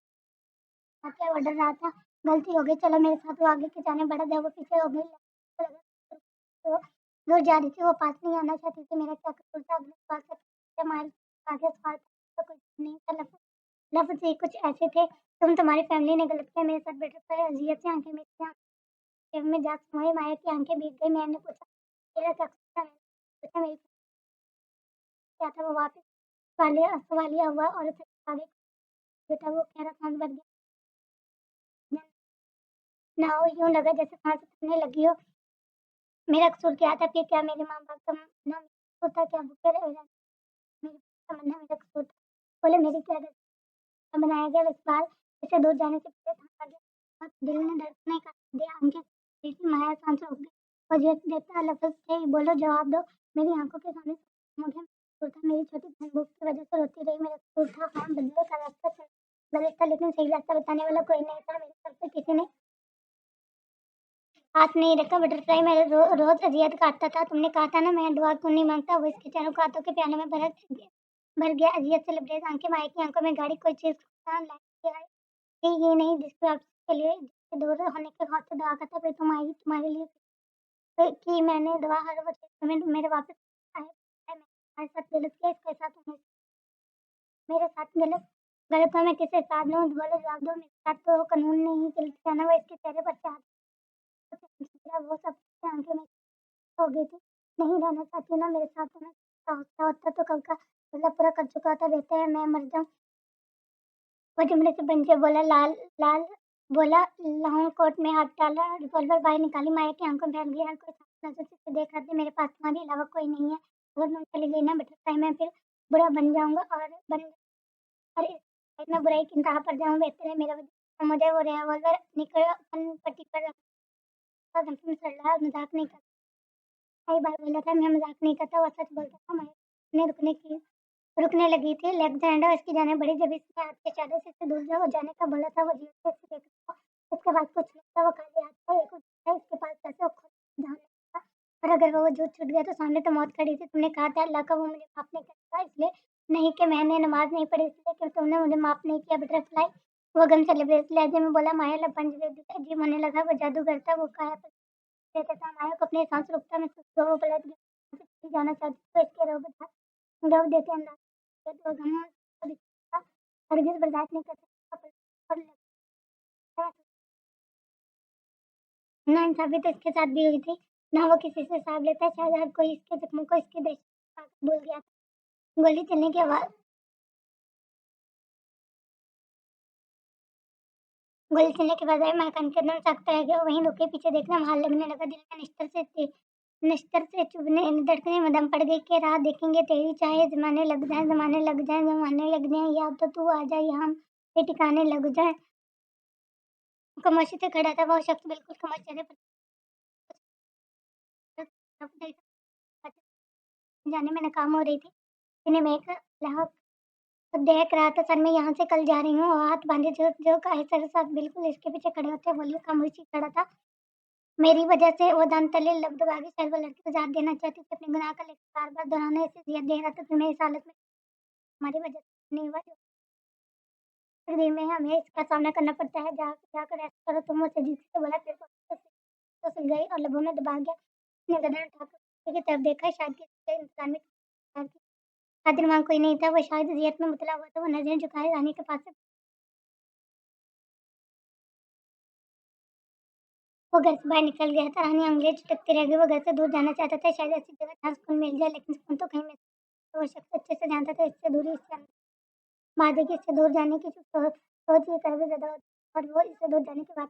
क्या वो डर रहा था, गलती हो गई, चलो मेरे साथ। वो आगे के जाने बढ़ा जब वो पीछे हो गई। तो दूर जा रही थी, वो पास नहीं आना चाहती थी। मेरा क्या कसूर था? अपने पास से मार आगे सवाल तो कुछ नहीं था। लफ्ज़ ही कुछ ऐसे थे, तुम्हारी फैमिली ने गलत किया, मेरे साथ बेटर पर अज़ियत से आंखें मेरी आँखें में जा समाई। माया की आंखें भीग गई। मैंने पूछा, तेरा क्या कसूर था? मैंने पूछा, मेरी क्या था? वो वापस सवालिया हुआ और फिर आगे बेटा वो कह रहा सांस भर गया। ना हो यूँ लगा जैसे सांस फूलने लगी हो। मेरा कसूर क्या था? फिर क्या मेरे माँ-बाप का ना कसूर था क्या? भूखे रह जाना मेरी तमन्ना मेरा कसूर था। बोले, मेरी क्या गलती? बनाया गया इस बार इसे दूर जाने से पहले था गया। दिल ने धड़कने का दिया। आंखें देखी, माया सांस रोक गई। वजह देता लफ्ज़ थे, बोलो जवाब दो। मेरी आंखों के सामने मुझे कसूर था। मेरी छोटी बहन भूख की वजह से रोती रही। मेरा कसूर था। हाँ, बदले का रास्ता गलत था, लेकिन सही रास्ता बताने वाला कोई नहीं था। मेरे सर पे किसी ने हाथ नहीं रखा। बटरफ्लाई मेरे रोज अजियत काटता था। तुमने कहा था ना मैं दुआ क्यों नहीं मांगता? वो इसके चारों हाथों के प्याले में भर गया। अजियत से लबरेज आंखें, माया की आंखों में गाड़ी। कोई चीज ये नहीं जिसको आपके लिए जिससे दूर होने के खौफ से दुआ करता। फिर तुम आई तुम्हारे लिए कि मैंने दुआ हर वो चीज में मेरे वापस आए। मैंने तुम्हारे साथ गलत किया, इसके साथ मेरे साथ गलत गलत हो। मैं किसे साथ लूँ? बोलो जवाब दो। मेरे साथ तो कानून नहीं चलता था ना। वो इसके चेहरे पर चाहत वो सब आंखें में हो गई थी। नहीं रहना चाहती ना मेरे साथ। तो मैं होता होता तो कल का मतलब पूरा कर चुका था। बेहतर है मैं मर जाऊँ। वो चमड़े से पंचे बोला, लाल लाल बोला। लॉन्ग कोट में हाथ डाला, रिवॉल्वर बाहर निकाली। माया की आंखों में फैल गई। हर कोई साफ नजर से देख रहा था। मेरे पास तुम्हारे अलावा कोई नहीं है। अगर मैं चली गई ना बेटा, मैं फिर बुरा बन जाऊंगा और इतना बुराई की इंतहा पर जाऊँ। बेहतर है मेरा मुझे वो रिवॉल्वर निकल अपन पट्टी पर रखा। धमकी में रहा, मजाक नहीं करता। कई बार बोला था मैं मजाक नहीं करता। वो सच बोलता था। मैं रुकने लगी थी। अलेक्जेंडर इसकी जाने बड़ी जब इसने हाथ के इशारे से इससे दूर जाओ जाने का बोला था। वो जीव से इससे देख रहा था। इसके बाद कुछ नहीं था। वो खाली हाथ था। एक था इसके पास पैसे और खुद ध्यान था। और अगर वो वजूद छूट गया तो सामने तो मौत खड़ी थी। तुमने कहा था अल्लाह का वो मुझे माफ नहीं करता, इसलिए नहीं कि मैंने नमाज नहीं पढ़ी, इसलिए कि तुमने मुझे माफ नहीं किया। बटरफ्लाई वो गम सेलिब्रेट लहजे में बोला। माया लपंज अजीब होने लगा। वो जादूगर था। वो काया रहता था। माया को अपनी सांस रुकता मैं वो पलट गया। जाना चाहती तो इसके रव देते अंदाज तो गम हरगिज़ बर्दाश्त नहीं कर सकता। और नाइंसाफ़ी तो इसके साथ भी हुई थी। ना वो किसी से हिसाब लेता, शायद हर कोई इसके ज़ख्मों को इसकी दहशत भूल गया था। गोली चलने के बाद बजाय मैं कान के अंदर सख्त रह गया। वहीं रुके पीछे देखना महाल लगने लगा। दिल में निश्तर से चुभने धड़कने में दम पड़ गई कि राह देखेंगे तेरी, चाहे ज़माने लग जाएँ, या तो तू आ जा या हम ये ठिकाने लग जाएँ। खामोशी से खड़ा था वो शख्स, बिल्कुल खामोश, चेहरे पर जाने में नाकाम हो रही थी। इन्हें मैं एक लहक देख रहा था। सर मैं यहाँ से कल जा रही हूँ। और हाथ बांधे जो काहे सर साथ बिल्कुल इसके पीछे खड़े होते बोली। खामोशी खड़ा था। मेरी वजह से वो दान तले लग दबा के शायद वो लड़की को जान देना चाहती थी। अपने गुनाह का लेकर बार-बार दोहराना इसे जियत दे रहा था। तुम्हें इस हालत में हमारी वजह से नहीं हुआ जो तकदीर में है, हमें इसका सामना करना पड़ता है। जाकर ऐसा करो। तुम मुझसे जीत से बोला। फिर तो सिल गई और लबों में दबा गया। उसने गर्दन उठाकर की तरफ देखा। शायद किसी के इंतजार में खातिर वहाँ कोई नहीं था। वो शायद अज़ियत में मुबतला हुआ था। वो नज़रें झुकाए रानी के पास से वो घर से बाहर निकल गया था। रानी उँगलियाँ चटकती रह गई। वो घर से दूर जाना चाहता था। शायद ऐसी जगह जहाँ सुकून मिल जाए, लेकिन सुकून तो कहीं मिल सकता। वो शख्स अच्छे से जानता था इससे दूरी इससे वादे की, इससे दूर जाने की सोच ये कर भी ज़्यादा होती। और वो इससे दूर जाने के बाद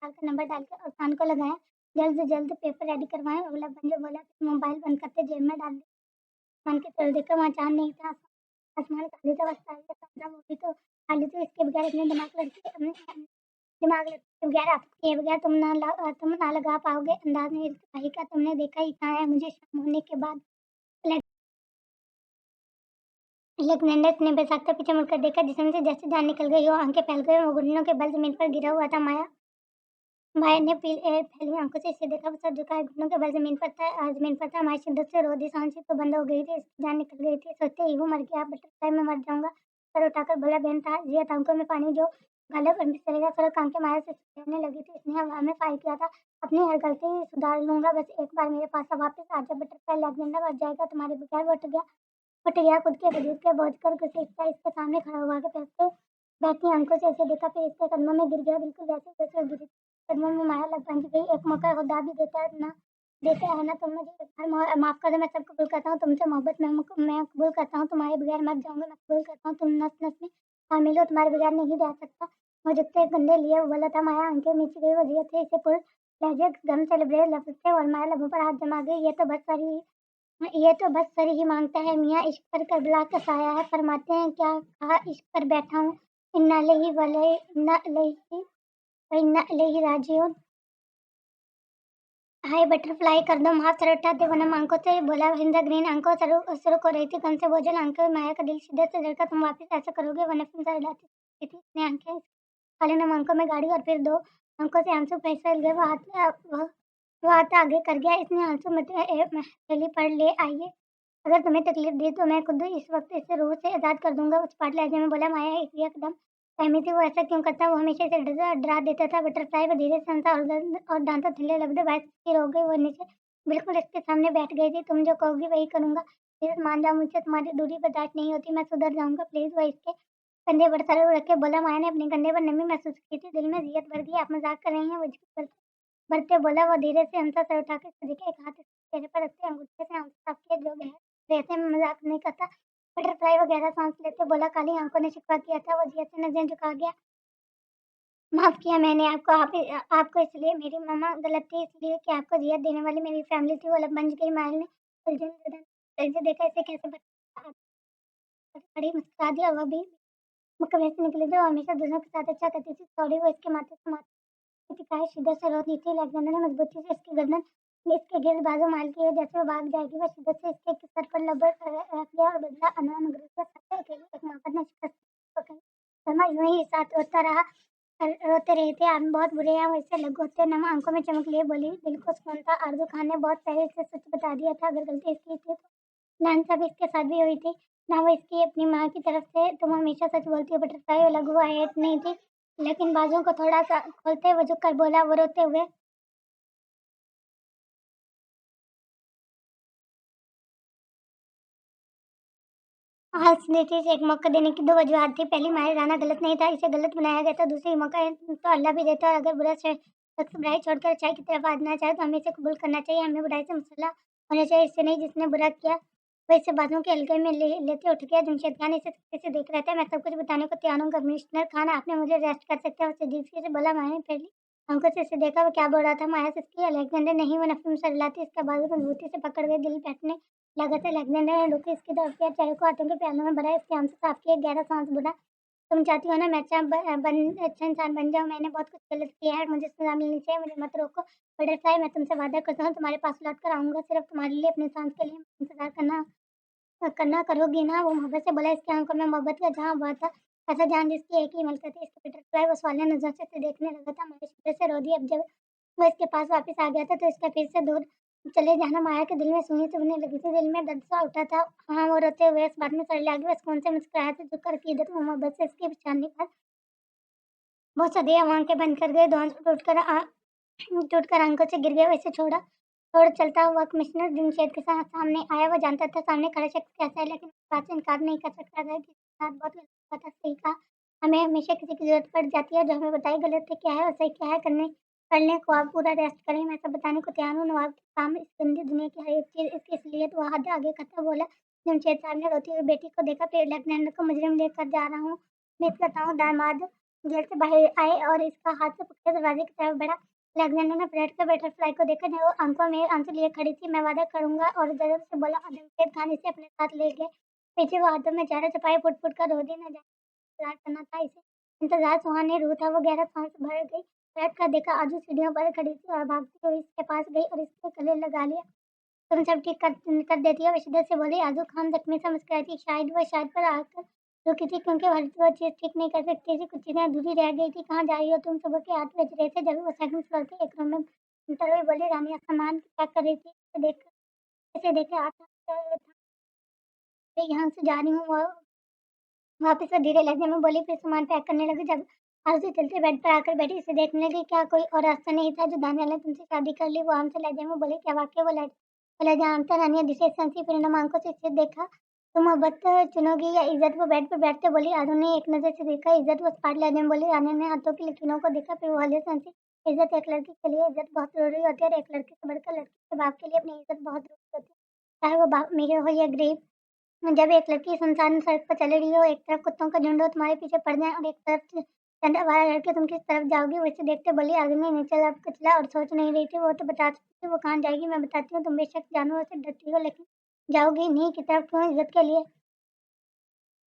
का नंबर डाल के और कान को लगाया। जल्द से जल्द पेपर रेडी करवाएँ। अगला बंदे बोला। फिर मोबाइल बंद करते जेब में डाल दिया। कान की तरफ देखा, वहाँ चाँद नहीं था। आसमान खाली था। बस तारे का वो भी तो खाली थे। इसके बगैर अपने दिमाग के बगैर आपके बगैर तुम ना लगा पाओगे अंदाज़। मेरी सिपाही का तुमने देखा ही कहाँ है मुझे शाम होने के बाद। लेफ्टिनेंट ने बेसाख्ता पीछे मुड़कर देखा, जिसमें से जैसे जान निकल गई हो, आंखें फैल गई, वो घुटनों के बल जमीन पर गिरा हुआ था। माया ने फैली आंखों से इसे देखा, वो सर झुकाए घुटनों के बल जमीन पर था। माया शिद्दत से रो दी, सांसें तो बंद हो गई थी, इसकी जान निकल गई थी। सोचते ही वो मर गया, बटरफ्लाई में मर जाऊंगा। सर उठाकर बोला, बहन था जियत आंखों में पानी जो गालों पर फिसलेगा। सड़क आंखें माया से चलने लगी थी। इसने हवा में फायर किया था, अपनी हर गलती सुधार लूंगा, बस एक बार मेरे पास आ, वापस आ जा बटरफ्लाई। लेफ्टिनेंट बच जाएगा तुम्हारे बगैर। वो उठ गया, खुद के वजूद के बोझ कर घसीटता इसके सामने खड़ा हुआ के पैसे बैठी आंखों से ऐसे देखा, फिर इसके कदमों में गिर गया, बिल्कुल वैसे जैसे वो गिरी। कदमों में माया लग बंध गई। एक मौका खुदा भी देता है ना तुम मुझे एक बार माफ कर दो। मैं सब कबूल करता हूँ, तुमसे मोहब्बत मैं कबूल करता हूँ, तुम्हारे बगैर मर जाऊंगा। मैं कबूल करता हूँ, तुम नस नस में शामिल हो, तुम्हारे बगैर नहीं रह सकता। वो जूते गंदे लिए वो बोला था। माया आंखें मीची गई, वो थे इसे पुर लहजे गम से लबरेज लफ्ज थे, और माया लबों पर हाथ जमा गई। ये तो बस सर ही मांगता है मियाँ, इश्क पर करबला का साया है। फरमाते हैं क्या कहा, इश्क पर बैठा हूँ। इन्ना लही वले इन्ना लही व इन्ना इलैहि राजिऊन। हाय बटरफ्लाई, कर दो माफ। सर उठाते वनम आंखों से बोला। हिंदा ग्रीन आंखों सरुक हो रही थी, गम से बोझल आंखों में माया का दिल शिद्दत से धड़का। तुम वापस ऐसा करोगे? वह नफीन सा हिलाती थी इसने आंखें काले नम आंखों में गाड़ी, और फिर दो आंखों से आंसू फिसल गए। वो हाथ आगे कर गया, इसने आंसू थैली पर ले आइए। अगर तुम्हें तकलीफ दी तो मैं खुद इस वक्त इसे रूह से आजाद कर दूंगा। उस पाट लहजे में बोला। माया एक एकदम सहमी थी। वो ऐसा क्यों करता? वो हमेशा इसे डरा देता था। बटरफ्लाई वो धीरे से हंसा और दांतों थिले लबड़े बाहर स्थिर हो गई। वो नीचे बिल्कुल इसके सामने बैठ गई थी। तुम जो कहोगी वही करूंगा, प्लीज मान जाओ, मुझसे तुम्हारी दूरी बर्दाश्त नहीं होती, मैं सुधर जाऊंगा, प्लीज। वो इसके कंधे पर सर रख के बोला। माया ने अपने कंधे पर नमी महसूस की थी, दिल में जियत भर गई। आप मजाक कर रही हैं? वो बढ़ते बोला। वो धीरे से हंसा, सर उठाकर इसको देखा, एक हाथ इसके चेहरे पर रखते अंगूठे से आंसू साफ किए। जो बहन वैसे में मजाक नहीं करता। बटरफ्लाई वगैरह सांस लेते बोला। काली आंखों ने शिकवा किया था। वो जियत से नजरें झुका गया। माफ किया मैंने आपको इसलिए, मेरी मम्मा गलत थी इसलिए कि आपको जियत देने वाली मेरी फैमिली थी, वो अलग बन गई। मायल ने उलझन से देखा, इसे कैसे बड़ी मुस्कुरा दिया। वह भी कमरे से निकली जो हमेशा दूसरों के साथ अच्छा करती थी। सॉरी। वो इसके माथे से दिखाई शिद्दत से रोक दी थी। लेफ्टिनेंट ने मजबूती से इसकी गर्दन में इसके गिर्द बाजू मार किए, जैसे वो भाग जाएगी। वह शिद्दत से इसके सर पर लबर रख लिया और बदला अनवा मगरूर का सबसे अकेली एक मोहब्बत ने शिकस्त को कही। सलमा यूं ही साथ रोता रहा, रोते रहे थे। आप बहुत बुरे हैं। वो इससे लग होते नम आंखों में चमक लिए बोली। दिल को सुकून था। आरजू खान ने बहुत पहले इसे सच बता दिया था। अगर गलती इसकी थी तो नाइंसाफी इसके साथ भी हुई थी ना। वो इसकी अपनी माँ की तरफ से तुम हमेशा सच बोलती हो। बटरफ्लाई वो लघु आयत नहीं थी, लेकिन बाजुओं को थोड़ा सा खोलते वो झुक कर बोला। वो रोते हुए हंस देती थी। एक मौका देने की दो वजूहत थी। पहली, माहिर राना गलत नहीं था, इसे गलत बनाया गया था। दूसरी, मौका तो अल्लाह भी देता है, और अगर शख्स बुराई छोड़कर अच्छाई की तरफ आना चाहे तो हमें इसे कबूल करना चाहिए। हमें बुराई से मसला होना चाहिए, इससे नहीं जिसने बुरा किया। वो इसे बाजू के हल्के में लेते उठ गया। जमशेद खान इसे सख्ती से देख रहा था। मैं सब कुछ बताने को तैयार हूँ कमिश्नर खान, आपने मुझे अरेस्ट कर सकते हैं। उसे जीत से बोला। माया ने पहली आंखों से इसे देखा। वो क्या बोल रहा था? माया से इसकी अलेक्जेंडर नहीं, वो नफी में सरलाती इसका बाजू मजबूती से पकड़ गई। दिल बैठने लगा था। अलेक्जेंडर ने रुके इसकी तरफ किया, चेहरे को हाथों के प्यालों में भरा, इसके आंसू साफ किए। गहरा सांस भरा। तुम चाहती हो ना मैं अच्छा इंसान बन जाऊँ? मैंने बहुत कुछ गलत किया है, मुझे सजा मिलनी चाहिए, मुझे मत रोको। बटरफ्लाई, मैं तुमसे वादा करता हूँ तुम्हारे पास लौट कर आऊंगा, सिर्फ तुम्हारे लिए, अपनी सांस के लिए। इंतजार करना करोगी ना? वो मोहब्बत से बोला। इसकी आंखों में मोहब्बत का जहाँ हुआ था, ऐसा जान जिसकी एक ही मलका थी। इसके बटरफ्लाई वो सवालिया नजर से इसे देखने लगा था। मेरे शिद्दत से रो दी। अब जब वो इसके पास वापस आ गया था तो इसका फिर से दूर चले जाना माया के दिल में सुनी चुभने लगी थी। दिल में दर्द सा उठा था। हाँ, वो रोते हुए इस बात में सड़ लगी। बस कौन से मुस्कुराया था, झुककर अकीदत मोहब्बत से इसकी पहचानने पर बहुत सदिया आंखें बंद कर गए। दोनों टूटकर आंखों से गिर गए। वैसे छोड़ चलता हुआ कमिश्नर जमशेद के सामने आया। वो जानता था सामने खड़ा शख्स कैसा है, लेकिन इस बात से इनकार नहीं कर सकता था कि इसके साथ बहुत गलत हुआ था। सही कहा, हमें हमेशा किसी की जरूरत पड़ जाती है जो हमें बताए गलत है क्या है और सही क्या है। करने को आप पूरा रेस्ट करें, मैं सब बताने को तैयार हूँ। नवाब के काम इस गंदी दुनिया की हर एक चीज इसकी, इसलिए तो हद आगे करता बोला। जमशेद साहब ने रोती हुई बेटी को देखा, फिर लेफ्टिनेंट को मुजरिम लेकर जा रहा हूँ, मैं बताऊँ। दामाद जेल से बाहर आए और इसका हाथ से पकड़े दरवाजे की तरफ बढ़ा। अलेक्जेंडर ने पलट कर बटरफ्लाई को देखा, जो आंखों में आंसू लिए खड़ी थी। मैं वादा करूंगा, और जरूर से बोला। जमशेद खान इसे अपने साथ ले गए। पीछे वो हाथों में चेहरा छुपाए फुट फुट कर रो दी। न जाने इंतजार करना था इसे, इंतजार सुहाने रूह था। वो गहरा सांस भर गई। पलट कर देखा, आजू सीढ़ियों पर खड़ी थी और भागती हुई इसके पास गई और इसके गले लगा लिया। तुम सब ठीक कर देती हो। शिद्दत से बोली। आजू खान जख्मी सा मुस्कुराई थी। शायद पर आकर रुकी थी क्योंकि वो चीज़ ठीक नहीं कर सकती थी। कुछ चीज़ें अधूरी रह गई थी। कहाँ जा रही हो तुम? सुबह के 8 बज रहे थे जब वो सेकंड फ्लोर के एक रूम में इंटर हुई। बोली। रानिया सामान पैक कर रही थी। इसे देख के आठ यहाँ से जा रही हूँ। वो वापस वो धीरे लहजे में बोली, फिर सामान पैक करने लगी। जब आरज़ू चलते बेड पर आकर बैठी, इसे देखने लगी। क्या कोई और रास्ता नहीं था जो दानियाल ने तुमसे शादी कर ली? वो आम से लहजे में बोली। क्या वाक़ई? वो लहजा आम था। रानिया दिशा हंसी, फिर उन्होंने आंखों से इसे देखा। तुम मोहब्बत चुनोगी या इज़्ज़त? वो बेड पर बैठते बोली। आरज़ू ने एक नज़र से देखा इज़्ज़त। वो सपाट लहजे में बोली। रानिया ने हाथों की लकीरों को देखा, फिर वो हल्के से हंसी। इज़्ज़त एक लड़की के लिए इज़्ज़त बहुत ज़रूरी होती है और एक लड़की से बढ़कर लड़की के बाप के लिए अपनी इज़्ज़त बहुत ज़रूरी होती है। चाहे वो बाप अमीर हो या गरीब। जब एक लड़की सुनसान सड़क पर चल रही हो, एक तरफ कुत्तों का झुंड हो तुम्हारे पीछे पड़ जाए और एक तरफ चंद आवारा लड़के, तुम किस तरफ जाओगी? वो इसे देखते बोली। आदमी नीचे लब कुचला और सोच नहीं रही थी। वो तो बता सकती थी वो कहाँ जाएगी। मैं बताती हूँ। तुम बेशक जानवरों से डरती हो लेकिन जाओगी नहीं की तरफ क्यों? इज्जत के लिए।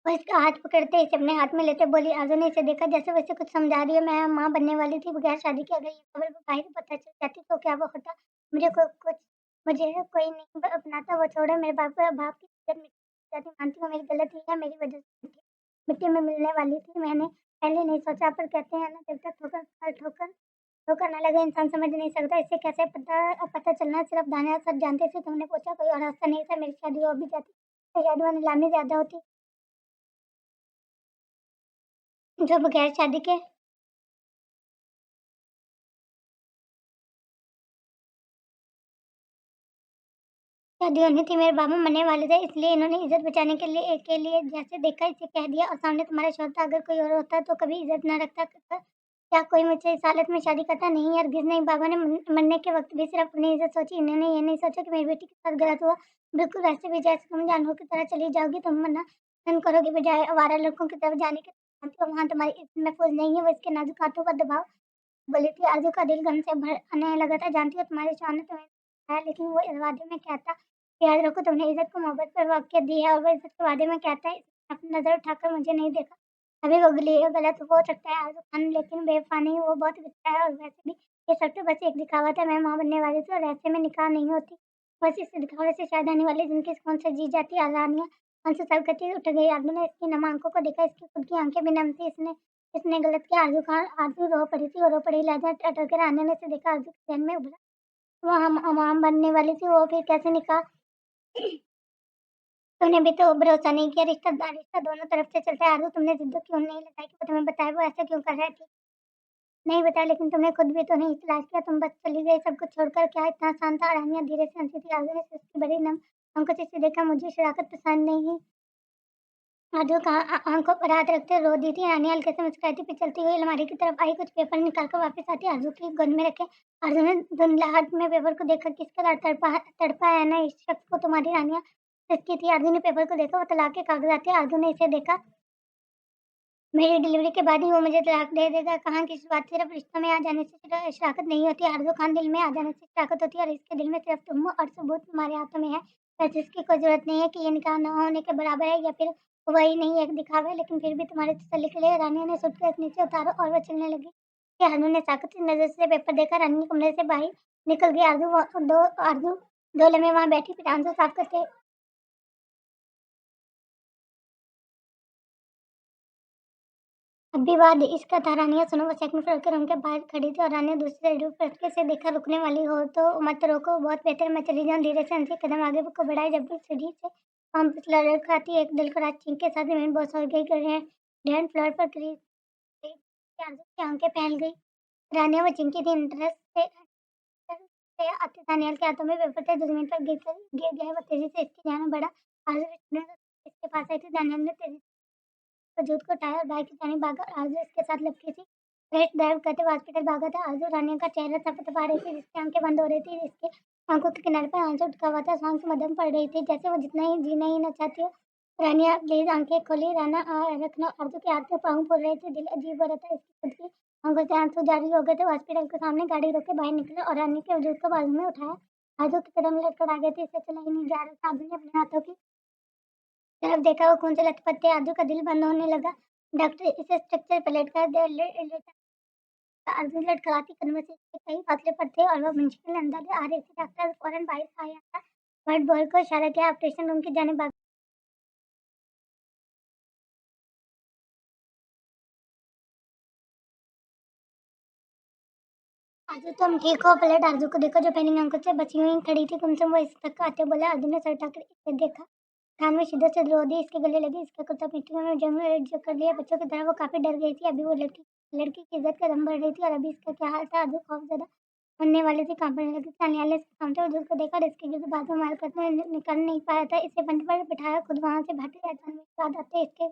वो इसका हाथ पकड़ते इसे अपने हाथ में लेते बोली। आजू ने इसे देखा जैसे वैसे कुछ समझा रही है। मैं माँ बनने वाली थी बगैर शादी के। अगर ये खबर बाहर पता चल जाती तो क्या वो होता? मुझे कोई नहीं अपनाता। वो छोड़ो। मेरे बाप की इज्जत मिट्टी जाती मानती हूँ। मेरी गलती है। मेरी वजह से मिट्टी में मिलने वाली थी। मैंने पहले नहीं सोचा। पर कहते हैं ना, जब तक ठोकर ठोकर ना लगे इंसान समझ नहीं सकता। इसे कैसे पता चलना? सिर्फ दानिया सच जानते थे। तुमने पूछा कोई और रास्ता नहीं था? मेरी शादी हो भी जाती तो शायद वो नीलामी ज्यादा होती जो बगैर शादी के। शादी होनी थी। मेरे बाबा मरने वाले थे इसलिए इन्होंने इज्जत बचाने के लिए जैसे देखा इसे कह दिया और सामने तुम्हारा शौहर था। अगर कोई और होता तो कभी इज्जत ना रखता। क्या कोई मुझसे इस हालत में शादी करता? नहीं हरगिज़ नहीं। बाबा ने मरने के वक्त भी सिर्फ अपनी इज्जत सोची। इन्होंने ये नहीं सोचा कि मेरी बेटी के साथ गलत हुआ। बिल्कुल वैसे भी जैसे तुम जानवरों की तरह चली जाओगी। तुम मरना पसंद करोगी बजाय आवारा लड़कों की तरफ जाने के। जानती हो वहाँ तुम्हारी इज्जत महफूज नहीं है। वो इसके नाजुक हाथों का दबाव बोली थी। आरज़ू का दिल गम से भर आने लगा था। जानती हो तुम्हारे शौहर ने तुम्हें है लेकिन वो इस वादे में कहता याद रखो तुमने इज्जत को मोहब्बत पर वाक़ियत दी है और वो इज्जत के वादे में कहता है इसने अपनी नज़र उठाकर मुझे नहीं देखा। अभी वो गलत हो सकता है आरज़ू खान लेकिन बेवफ़ा नहीं। वो बहुत अच्छा है और वैसे भी ये सब तो बस एक दिखावा था। मैं माँ बनने वाली थी और ऐसे में निकाह नहीं होती। बस इस दिखावे से शायद आने वाली ज़िंदगी सुकून से जी जाती। आज़ादियाँ आंसू सरकती उठ गई। आरज़ू ने इसकी नम आँखों को देखा। इसकी खुद की आँखें भी नम थी। इसने गलत किया। आरज़ू रो पड़ी थी। वो रो पड़ी। लहज़ा अटक कर आने ने से देखा। आरज़ू के ज़हन में उभरा वो हम आम बनने वाली थी। वो फिर कैसे निकाह? तूने भी तो भरोसा नहीं किया। रिश्ता दोनों तरफ से चलता है। आरज़ू तुमने ज़िद क्यों नहीं लगाई कि वो तुम्हें बताए वो ऐसा क्यों कर रहा है? ठीक नहीं बताया लेकिन तुमने खुद भी तो नहीं तलाश किया। तुम बस चली गई सब कुछ छोड़कर। क्या इतना आसान था? रानिया धीरे से हंसी थी। आरज़ू ने उसकी बड़ी नम आँखों से इसे देखा। मुझे शराकत पसंद नहीं। आरज़ू आँखों पर हाथ रखते रो दी थी। रानिया हल्के से मुस्कुराती फिर चलती हुई अलमारी की तरफ आई। कुछ पेपर निकाल कर वापस आती आरज़ू की गोद में रखे। आरज़ू ने धुंधलाहट में पेपर को देखा। किस कदर तड़पा है ना इस शख्स को तुम्हारी रानिया सिसकी थी। आरज़ू ने पेपर को देखा। वो तलाक के कागजात थे। आरज़ू ने इसे देखा। मेरी डिलीवरी के बाद ही वो मुझे तलाक दे देगा। कहाँ की बात? सिर्फ रिश्तों में आ जाने से शराकत नहीं होती। आरज़ू खान दिल में आ जाने से शराकत होती है और इसके दिल में सिर्फ तुम हो और सबूत तुम्हारे हाथों में है। वैसे इसकी कोई ज़रूरत नहीं है कि ये निकाह ना होने के बराबर है या फिर वही नहीं एक दिखावा है। लेकिन फिर भी तुम्हारे तसल्ली के लिए रानिया ने सूटकेस नीचे उतारा और वो चलने लगी कि हनु ने साकत की नज़र से पेपर देखा। रानी कमरे से बाहर निकल गई। आरज़ू दो लम्हे वहाँ बैठी फिर आंसू साफ करके अभी बाद इसका था। रानिया सुनो। वो सेकंड फ्लोर के रूम के बाहर खड़ी थी और रानिया दूसरे रूम फटके से देखा। रुकने वाली हो तो मत रोको। बहुत बेहतर मैं चली जाऊँ। धीरे से हंसी कदम आगे को बढ़ाए। जब भी सीढ़ी से पाँव फिसला लड़खड़ाती एक दिल को रात चीख के साथ जमीन बहुत सो गई कर रहे ग्रैंड फ्लोर पर गिरी आंसू की आंखें फैल गई। रानिया वो चिंकी थी। इंटरेस्ट से आते दानियाल के हाथों में पेपर थे जो जमीन पर गिर गए। वो तेजी से इसकी जान बढ़ा। आरज़ू इसके पास आई थी। दानियाल ने तेजी वजूद को उठाया और बाइक की जानिब भागा। आरज़ू इसके साथ लपकी थी। रेस ड्राइव करते हुए हॉस्पिटल भागा था। आरज़ू रानिया का चेहरा थपथपा रही थी जिसकी आंखें बंद हो रही थी। जिसके आंखों के किनारे पर आंसू अटका हुआ था। सांस मध्यम पड़ रही थी जैसे वो जितना ही जीना ही न चाहती हो। रानिया प्लीज आंखें खोली। राना रखना। आरज़ू के हाथ में पाँव फूल रहे थे। दिल अजीब हो रहा था। इसकी खुद की आंखों से आंसू जारी हो गए थे। हॉस्पिटल के सामने गाड़ी रोक के बाहर निकले और रानी के वजूद को बाजू में उठाया। आरज़ू के कदम लड़खड़ा गए थे। इसे चला ही नहीं जा रहा था। आरज़ू ने अपने हाथों की तरफ देखा। वो खून से लथपथ थे। आरज़ू का दिल बंद होने लगा। डॉक्टर इसे स्ट्रक्चर पे लेट कर लेटा। आरज़ू लड़खड़ाती कदमों से इसके कई फासले पर थे और वह मुंशिक अंदर आ रही थी। डॉक्टर फौरन बाहर आया था। वार्ड बॉय को इशारा किया, ऑपरेशन रूम की जानिब भागा। आरज़ू तुम ठीक हो? पलट आरज़ू को देखा जो पैनिक आंखों से बची हुई खड़ी थी। कुमसुम वो इस तक आते बोला। आरज़ू ने सर उठाकर इसे देखा। कान में शिद्दत से रो दी। इसके गले लगी, इसका कुर्ता मिट्टी में जंग कर लिया। बच्चों की तरह वो काफ़ी डर गई थी। अभी वो लड़की लड़की की इज्जत का दम बढ़ रही थी और अभी इसका क्या हाल था। आरज़ू खौफज़दा होने वाली थी, कांपने लगी थी। दानियाल ने इसके सामने वजूद को देखा और इसके गिर्द बाजू मार करते निकल नहीं पाया था। इसे मंच पर बिठाया, खुद वहाँ से भागे। अचानक बाद आते इसके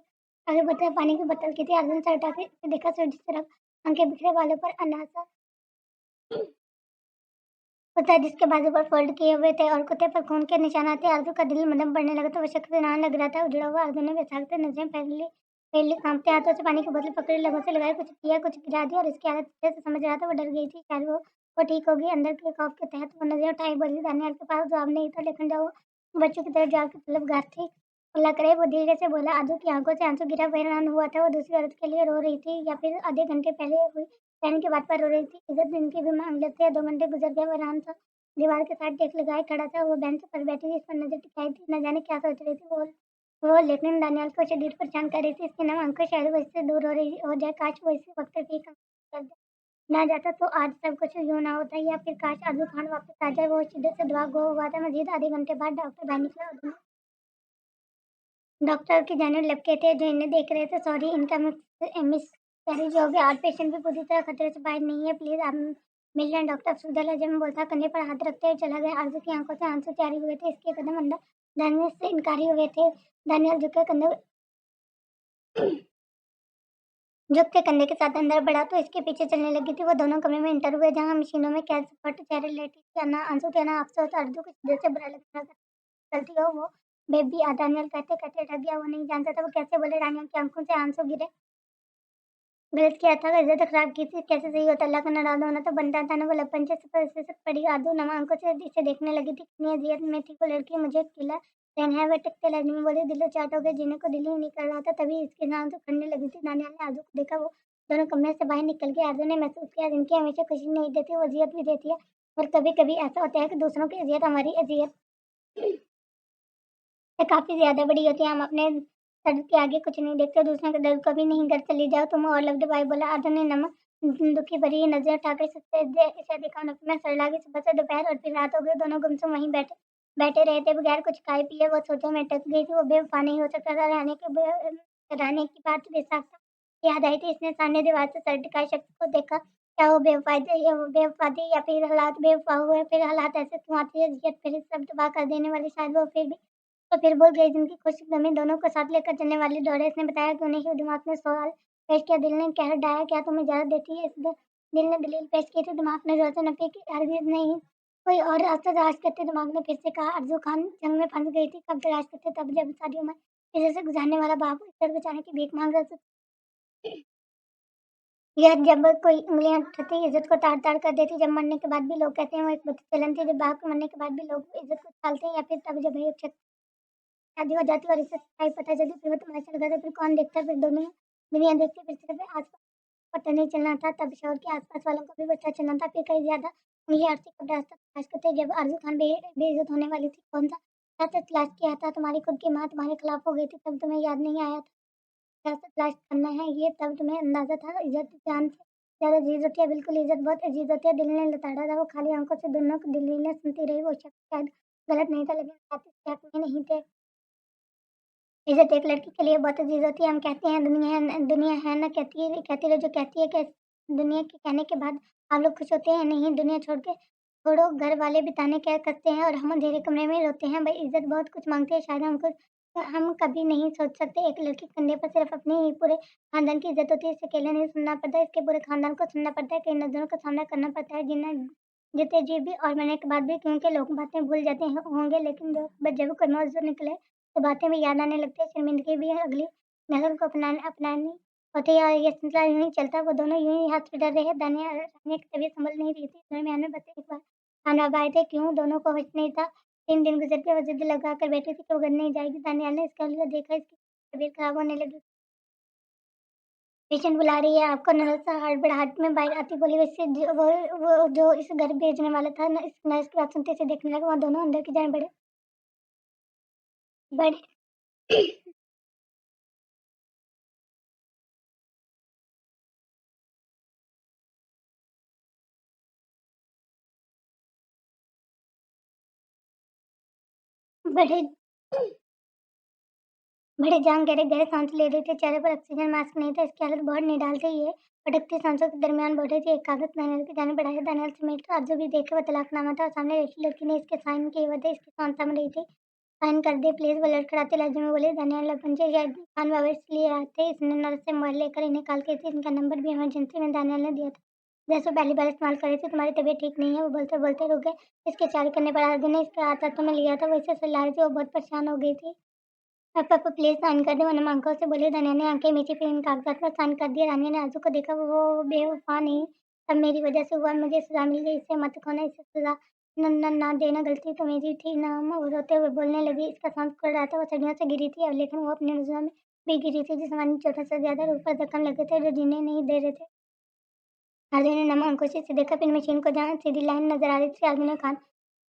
आगे बढ़ते पानी की बोतल की थी। आरज़ू ने सर उठाकर इसे देखा, सूरज की तरफ, आंखें बिखरे बालों पर अनासा कुत्ता जिसके बाजू पर फोल्ड किए हुए थे और कुत्ते पर खून के निशानात थे। आरज़ू का दिल मदम पड़ने लगा तो वो शख्स नहाने लग रहा था। उजड़ा हुआ आरज़ू ने बेसाख्ता नजरें फैली कांपते हाथों से पानी की बोतल पकड़ी, लोगों से लगाई, कुछ किया, कुछ गिरा दिया और इसकी हालत से समझ रहा था। वो डर गई थी, शायद वो ठीक होगी। अंदर के खौफ के तहत वो नजरें उठाई, बोली। दानियाल के पास जवाब नहीं था, लेकिन जब वो बच्चों की तरफ जाकर तलबगार थी, अल्लाह करे, वो धीरे से बोला। आरज़ू की आंखों से आंसू गिरा। वो हैरान हुआ था, वो दूसरी औरत के लिए रो रही थी या फिर आधे घंटे पहले हुई बहन की बात पर रो रही थी। इज्जत दिन की भी मांग लेते। 2 घंटे गुजर गए। वो हैरान था, दीवार के साथ टेक लगाए खड़ा था। वो बेंच पर बैठी थी, इस पर नजर टिकाई थी, न जाने क्या सोच रही थी वो लेकिन दानियाल को शदीद परेशान कर रही थी। इसकी नम आंखें शायद वो इससे दूर हो जाए। काश वो इसी वक्त ठीक कर ना जाता तो आज सब कुछ यूं ना होता, या फिर काश आजू खान वापस आ जाए। वो शिद्दत से दुआ गो हुआ था। मजीद आधे घंटे बाद डॉक्टर बाहर निकला और डॉक्टर की जानिब लपके थे, जो इन्हें देख रहे थे। सॉरी, इनका मिसकैरेज हो गया। ऑपरेशन भी पूरी तरह खतरे से बाहर नहीं है, प्लीज आप मिल जाएं। डॉक्टर अफसरदल्ला जब बोलता कंधे पर हाथ रखते हुए चला गया। आरज़ू की आंखों से आंसू जारी हुए थे, इसके कदम अंदर जाने से इनकारी हुए थे। दानियाल झुक के कंधे के साथ अंदर बढ़ा तो इसके पीछे चलने लगी थी। वो दोनों कमरे में इंटर हुए, जहाँ मशीनों में कैद सपाट चेहरे लेटी थी। ना आंसू थे, ना अफसोस। आरज़ू को शिद्दत से बुरा लगने लगा। गलती हो वो बेबी, दानियाल कहते कहते रह गया। वो नहीं जानता था वो कैसे बोले। दानियाल की आंखों से आंसू गिरे। गलत किया था, इज्जत खराब की थी, कैसे सही होता। अल्लाह का नाराज होना तो बनता था ना। वो लपन से पड़ी। आदू नमा आंखों से इसे देखने लगी थी। कितनी अजियत में थी वो लड़की। मुझे अकेला रहना है, वह टिकते लहजे में बोली। दिलो चाट हो गए, जीने को दिल ही नहीं कर रहा था। तभी इसकी जान तो खड़ने लगी थी। दानियाल ने आदू को देखा, वो दोनों कमरे से बाहर निकल गए। आदू ने महसूस किया, जिनकी हमेशा खुशी नहीं देती वो अजियत भी देती है। और कभी कभी ऐसा होता है कि दूसरों की अजियत हमारी अजियत से काफ़ी ज़्यादा बड़ी होती है। हम अपने दर्द के आगे कुछ नहीं देखते, दूसरों के दर्द को भी नहीं। घर चली जाओ तुम और लव्ड भाई, बोला। आधा ने नमक दुखी भरी नजर उठाकर इसे देखा। में सरला की सुबह से दोपहर और फिर रात हो गई। दोनों गुमसुम वहीं बैठे बैठे रहे थे, बगैर कुछ खाए पिए। वो सोचों में अटक गई थी। वो बेवफा नहीं हो सकता था। रहने की बात बेसाख्ता याद आई थी। इसने सामने दीवार से सर टिकाए शख्स को देखा। क्या वो बेवफा थी या फिर हालात बेवफा हुए? फिर हालात ऐसे क्यों आती है फिर सब तबाह कर देने वाली? शायद वो फिर बोल गई, जिनकी खुशी गमी दोनों को साथ लेकर चलने वाली दौड़े। इसने बताया क्यों नहीं। दिमाग ने सवाल पेश किया। दिल ने कह डाया, क्या तुम इजाज़त देती है? दिल ने दलील पेश की थी। दिमाग ने जोर से नफी की, हरगिज़ नहीं। कोई और रास्ता तलाश करते। दिमाग ने फिर से कहा। आरज़ू खान जंग में फंस गई थी। कब तलाश करते? तब जब सारी उम्र इधर से गुजारने वाला बाप इधर बेचारे की भीख मांग रहा था। यह जब कोई उंगलियां उठती इज्जत को तार तार कर देती। जब मरने के बाद भी लोग कहते हैं वो एक बुत चलन थी। जब बाप के मरने के बाद भी लोग इज्जत को टालते हैं, या फिर तब जब एक शादी हो जाती और इसे सच्चाई पता चलती, फिर वो तुम्हारे चल गया तो फिर कौन देखता? फिर दुनिया दुनिया देखती। फिर सिर्फ आस पता नहीं चलना था, तब शहर के आसपास वालों को भी पता चलना था। फिर कई ज़्यादा उंगली आरती का रास्ता तलाश करते। जब आरज़ू खान बेइज्जत होने वाली थी, कौन सा रास्ता तलाश किया था? तुम्हारी खुद की माँ तुम्हारे खिलाफ हो गई थी, तब तुम्हें याद नहीं आया था रास्ता तलाश करना है ये? तब तुम्हें अंदाज़ा था इज़्ज़त जान से ज़्यादा अजीज होती है। बिल्कुल, इज़्ज़त बहुत अजीज होती है। दिल ने लताड़ा था। वो खाली आंखों से दोनों को दिल ने सुनती रही। वो शख्स शायद गलत नहीं था, लेकिन साथ ही हक में नहीं थे। इज़्ज़त एक लड़की के लिए बहुत अजीज होती है। हम कहते हैं दुनिया है ना, कहती रहे जो कहती है कि दुनिया के कहने के बाद आप लोग खुश होते हैं। नहीं, दुनिया छोड़ो, घर वाले बिताने क्या करते हैं और हम अंधेरे कमरे में रोते हैं। भाई, इज़्ज़त बहुत कुछ मांगती है। शायद हम कभी नहीं सोच सकते। एक लड़की के कंधे पर सिर्फ अपनी ही पूरे खानदान की इज़्ज़त होती है। इसे अकेले नहीं सुनना पड़ता, इसके पूरे खानदान को सुनना पड़ता है। कई नज़रों का सामना करना पड़ता है, जिन्हें जीते जी भी और मरने के बाद भी, क्योंकि लोग बातें भूल जाते हैं होंगे, लेकिन जब कोई मौजूद निकले तो बातें भी याद आने लगती है। शर्मिंदगी भी अगली नस्ल को अपनानी होती है और ये सिलसिला यूँ ही चलता। वो दोनों यूँ ही हॉस्पिटल रहे। दानिया की तबीयत संभल नहीं रही थी। दरमियान में बस एक बार खाना आए थे। क्यों? दोनों को होश नहीं था। 3 दिन गुज़र गए। वो ज़िद लगाकर बैठी थी कि वो घर नहीं जाएगी। दानियाल ने इसका लिए देखा, इसकी तबीयत खराब होने लगी। पेशेंट बुला रही है आपको। नर्स हड़बड़ाहट में बाहर आती बोली। वैसे वो जो इस घर भेजने वाला था, इस नर्स की बात सुनते इसे देखने लगा। वहाँ दोनों अंदर की जाने बढ़े। बड़े बड़े बड़े जान गहरे गहरे सांस ले रहे थे, चेहरे पर ऑक्सीजन मास्क नहीं था। इसकी हालत बहुत निढाल थी। ये भटकती सांसों के दरमियान बोल रही थी। एक कागज दानियल की जाने बढ़ाया। दानियल समेट कर आज जो भी देखे वो तलाकनामा था और सामने बैठी लड़की ने इसके साइन किए हुए थे। इसकी सांस थम रही थी। साइन कर दे प्लीज, वो लड़खड़ाते लहजे में बोले। दानियल लपंजे शायद खान बाबा इसलिए आए थे। इसने नर्स से मोबाइल लेकर इन्हें कॉल की थी। इनका नंबर भी इमरजेंसी में दानियल ने दिया था। जैसे वो पहली बार इस्तेमाल कर रही थी। तुम्हारी तबीयत ठीक नहीं है, वो बोलते बोलते रुक गए। इसके चार करने पर आगे ने इसके हाथ हाथों में लिया था। वो इसे सुला रही थी। वो बहुत परेशान हो गई थी। पापा प्लीज़ साइन कर दो, वरना मैं अंकल से बोली। दानिया ने आंखें मीची, फिर इन कागजात पर साइन कर दिया। रानिया ने आंसू को देखा। वो बेवफा नहीं, सब मेरी वजह से हुआ। मुझे सजा मिल गई, इससे मत खोना, इसे सजा ना देना। गलती तो मेरी थी ना। वो रोते हुए बोलने लगी। इसका सांस फूल रहा था। वो सीढ़ियों से गिरी थी, अब लेकिन वो अपने नजरों में भी गिरी थी। जिस्मानी चोटों से ज्यादा रूप पर जख्म लगे थे जो जीने नहीं दे रहे थे। आरज़ू ने नम आंखों से देखा, फिर मशीन को जहाँ सीधी लाइन नजर आ रही थी। आरज़ू ने खान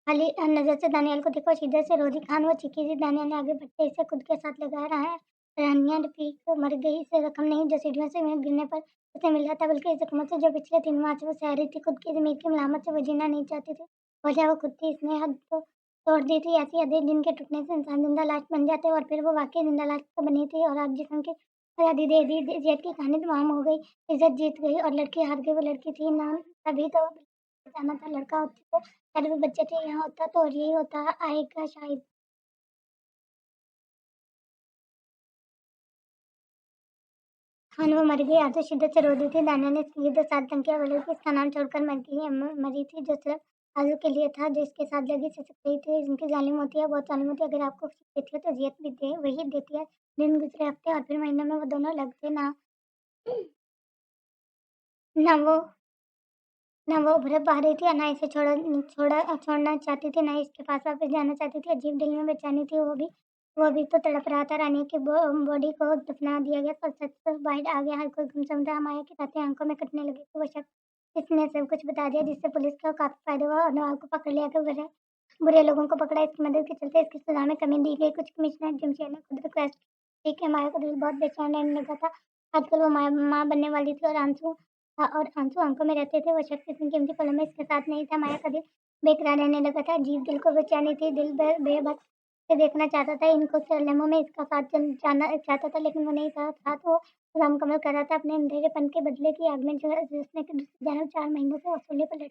खाली नज़र से दानियल को देखा और सीधे से रोधी खान। वो चीखी थी। दानियल ने आगे बढ़ते इसे खुद के साथ लगा रहा है। रानिया रफ़ीक मर गई। इसे जख्म नहीं जो सीढ़ियों से गिरने पर उसे मिल रहा था, बल्कि इस जख्मों से जो पिछले 3 माह से वो सह रही थी। खुद की ज़मीर की मलामत से वो जीना नहीं चाहती थी। वजह वो खुद थी। इसने हद तो तोड़ दी थी। ऐसी हदें जिनके टूटने से इंसान जिंदा लाश बन जाते और फिर वो वाकई जिंदा लाश तो बनी थी। और आज जिस्म की आज़ादी दे दी। जियत की कहानी तमाम हो गई। इज्जत जीत गई और लड़की हार गई। वो लड़की थी ना, तभी तो जाना था। लड़का होती तो शायद वो बच्चे थे। यहाँ होता तो और यही होता आएगा शायद। खान वो मर गई। आधे शिद्दत से रो दी थी। दानिया ने इसकी तो साथ धमकियाँ बोली कि इसका नाम छोड़कर मर गई है। मरी थी जो सिर्फ आजू के लिए था, जो इसके साथ लगी सिसक रही थी। इनकी जालिम होती है, बहुत जालिम होती है। अगर आपको खुशी देती है तो जियत भी दे वही देती है। दिन गुजरे, हफ्ते और फिर महीनों में वो दोनों लगते ना। ना वो ना वो उभर पा रही थी और ना इसे छोड़ना चाहती थी, ना ही इसके पास वापस जाना चाहती थी। अजीब दिल में बेचैनी थी। वो भी तो तड़प रहा था। रानी की बॉडी को दफना दिया गया, पर सच तो बाहर आ गया। हर कोई गुमसुम था। माया की रातें आंखों में कटने लगी थी। वो शख्स इसने सब कुछ बता दिया, जिससे पुलिस को काफी फायदा हुआ और नवाब को पकड़ लिया। बुरे बुरे लोगों को पकड़ा। इसकी मदद के चलते इसकी सजा में कमी दी गई। कुछ कमिश्नर जमशेद ने खुद रिक्वेस्ट की कि माया का दिल बहुत बेचैन रहने लगा था। आजकल वो माँ बनने वाली थी और आंसू आंखों में रहते थे। वो शख्स इतनी कीमती पलों में इसके साथ नहीं था। माया का दिल बेकरार रहने लगा था। अजीब दिल को बेचैनी थी। दिल बेबस से देखना चाहता था। इनको लम्हों में इसका साथ जाना चाहता था, लेकिन वो नहीं था साथ। वो सजा मुकम्मल कर रहा था अपने अंधेरेपन के बदले की आग में झुलसने के जानब 4 महीनों से वसूली पर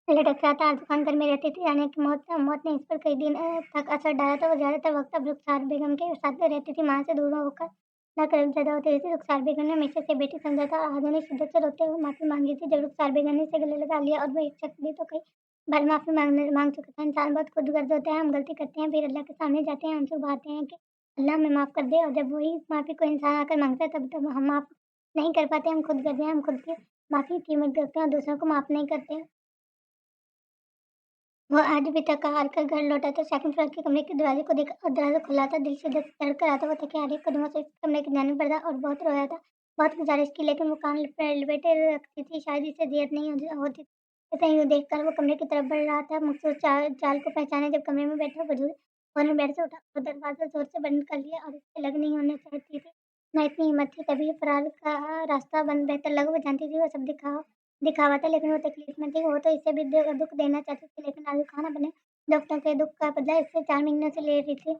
लटक रहा था। आज़ू खान घर में रहती थी। रानी की मौत ने इस पर कई दिन तक असर डाला था। वो ज़्यादातर वक्त अब रुखसार बेगम के साथ रहती थी। माँ से दूर होकर ना करीब ज़्यादा होती रहती। रुखसार बेगम ने हमेशा इसे बेटी समझा था। आज़ू ने शिद्दत से रोते हुए माफ़ी मांगी थी। जब रुखसार बेगम ने इसे गले लगा लिया और वो एक शख्स भी तो कई बार माफ़ी मांग चुका था। इंसान बहुत खुदगर्ज होता है। हम गलती करते हैं, फिर अल्लाह के सामने जाते हैं, आंसू बहाते हैं कि अल्लाह हमें माफ़ कर दे। और जब वही माफ़ी कोई इंसान आकर मांगता है, तब हम माफ़ नहीं कर पाते। हम खुदगर्ज हैं। हम खुद की माफ़ी की कीमत करते हैं और दूसरों को माफ़ नहीं करते। वो आज भी थका हार कर घर लौटा था। सेकंड फ्लोर के कमरे के दरवाजे को देखा और दरवाजा खुला था। दिल शिद्दत से धड़क रहा था। वो थके हारे कदमों से कमरे की जानिब बढ़ा और बहुत रोया था। बहुत गुजारिश की, लेकिन वो कान लपेटे रखती थी। शायद इसे दियत नहीं होती। इसे यूँ देखकर वो कमरे की तरफ बढ़ रहा था। मखसूस चाल को पहचाने जब कमरे में बैठा बुजुर्ग फौरन बेड से उठा और दरवाज़ा ज़ोर से बंद कर लिया और इससे लग नहीं होने चाहती थी। ना इतनी हिम्मत थी। तभी फरार का रास्ता बंद बेहतर लगा। वो जानती थी वो सब दिखावा था, लेकिन वो तकलीफ में थी। वो तो इसे भी दुःख देना चाहती थी, लेकिन आलू खान अपने दोस्तों के दुःख का बदला इससे 4 महीनों से ले रही थी।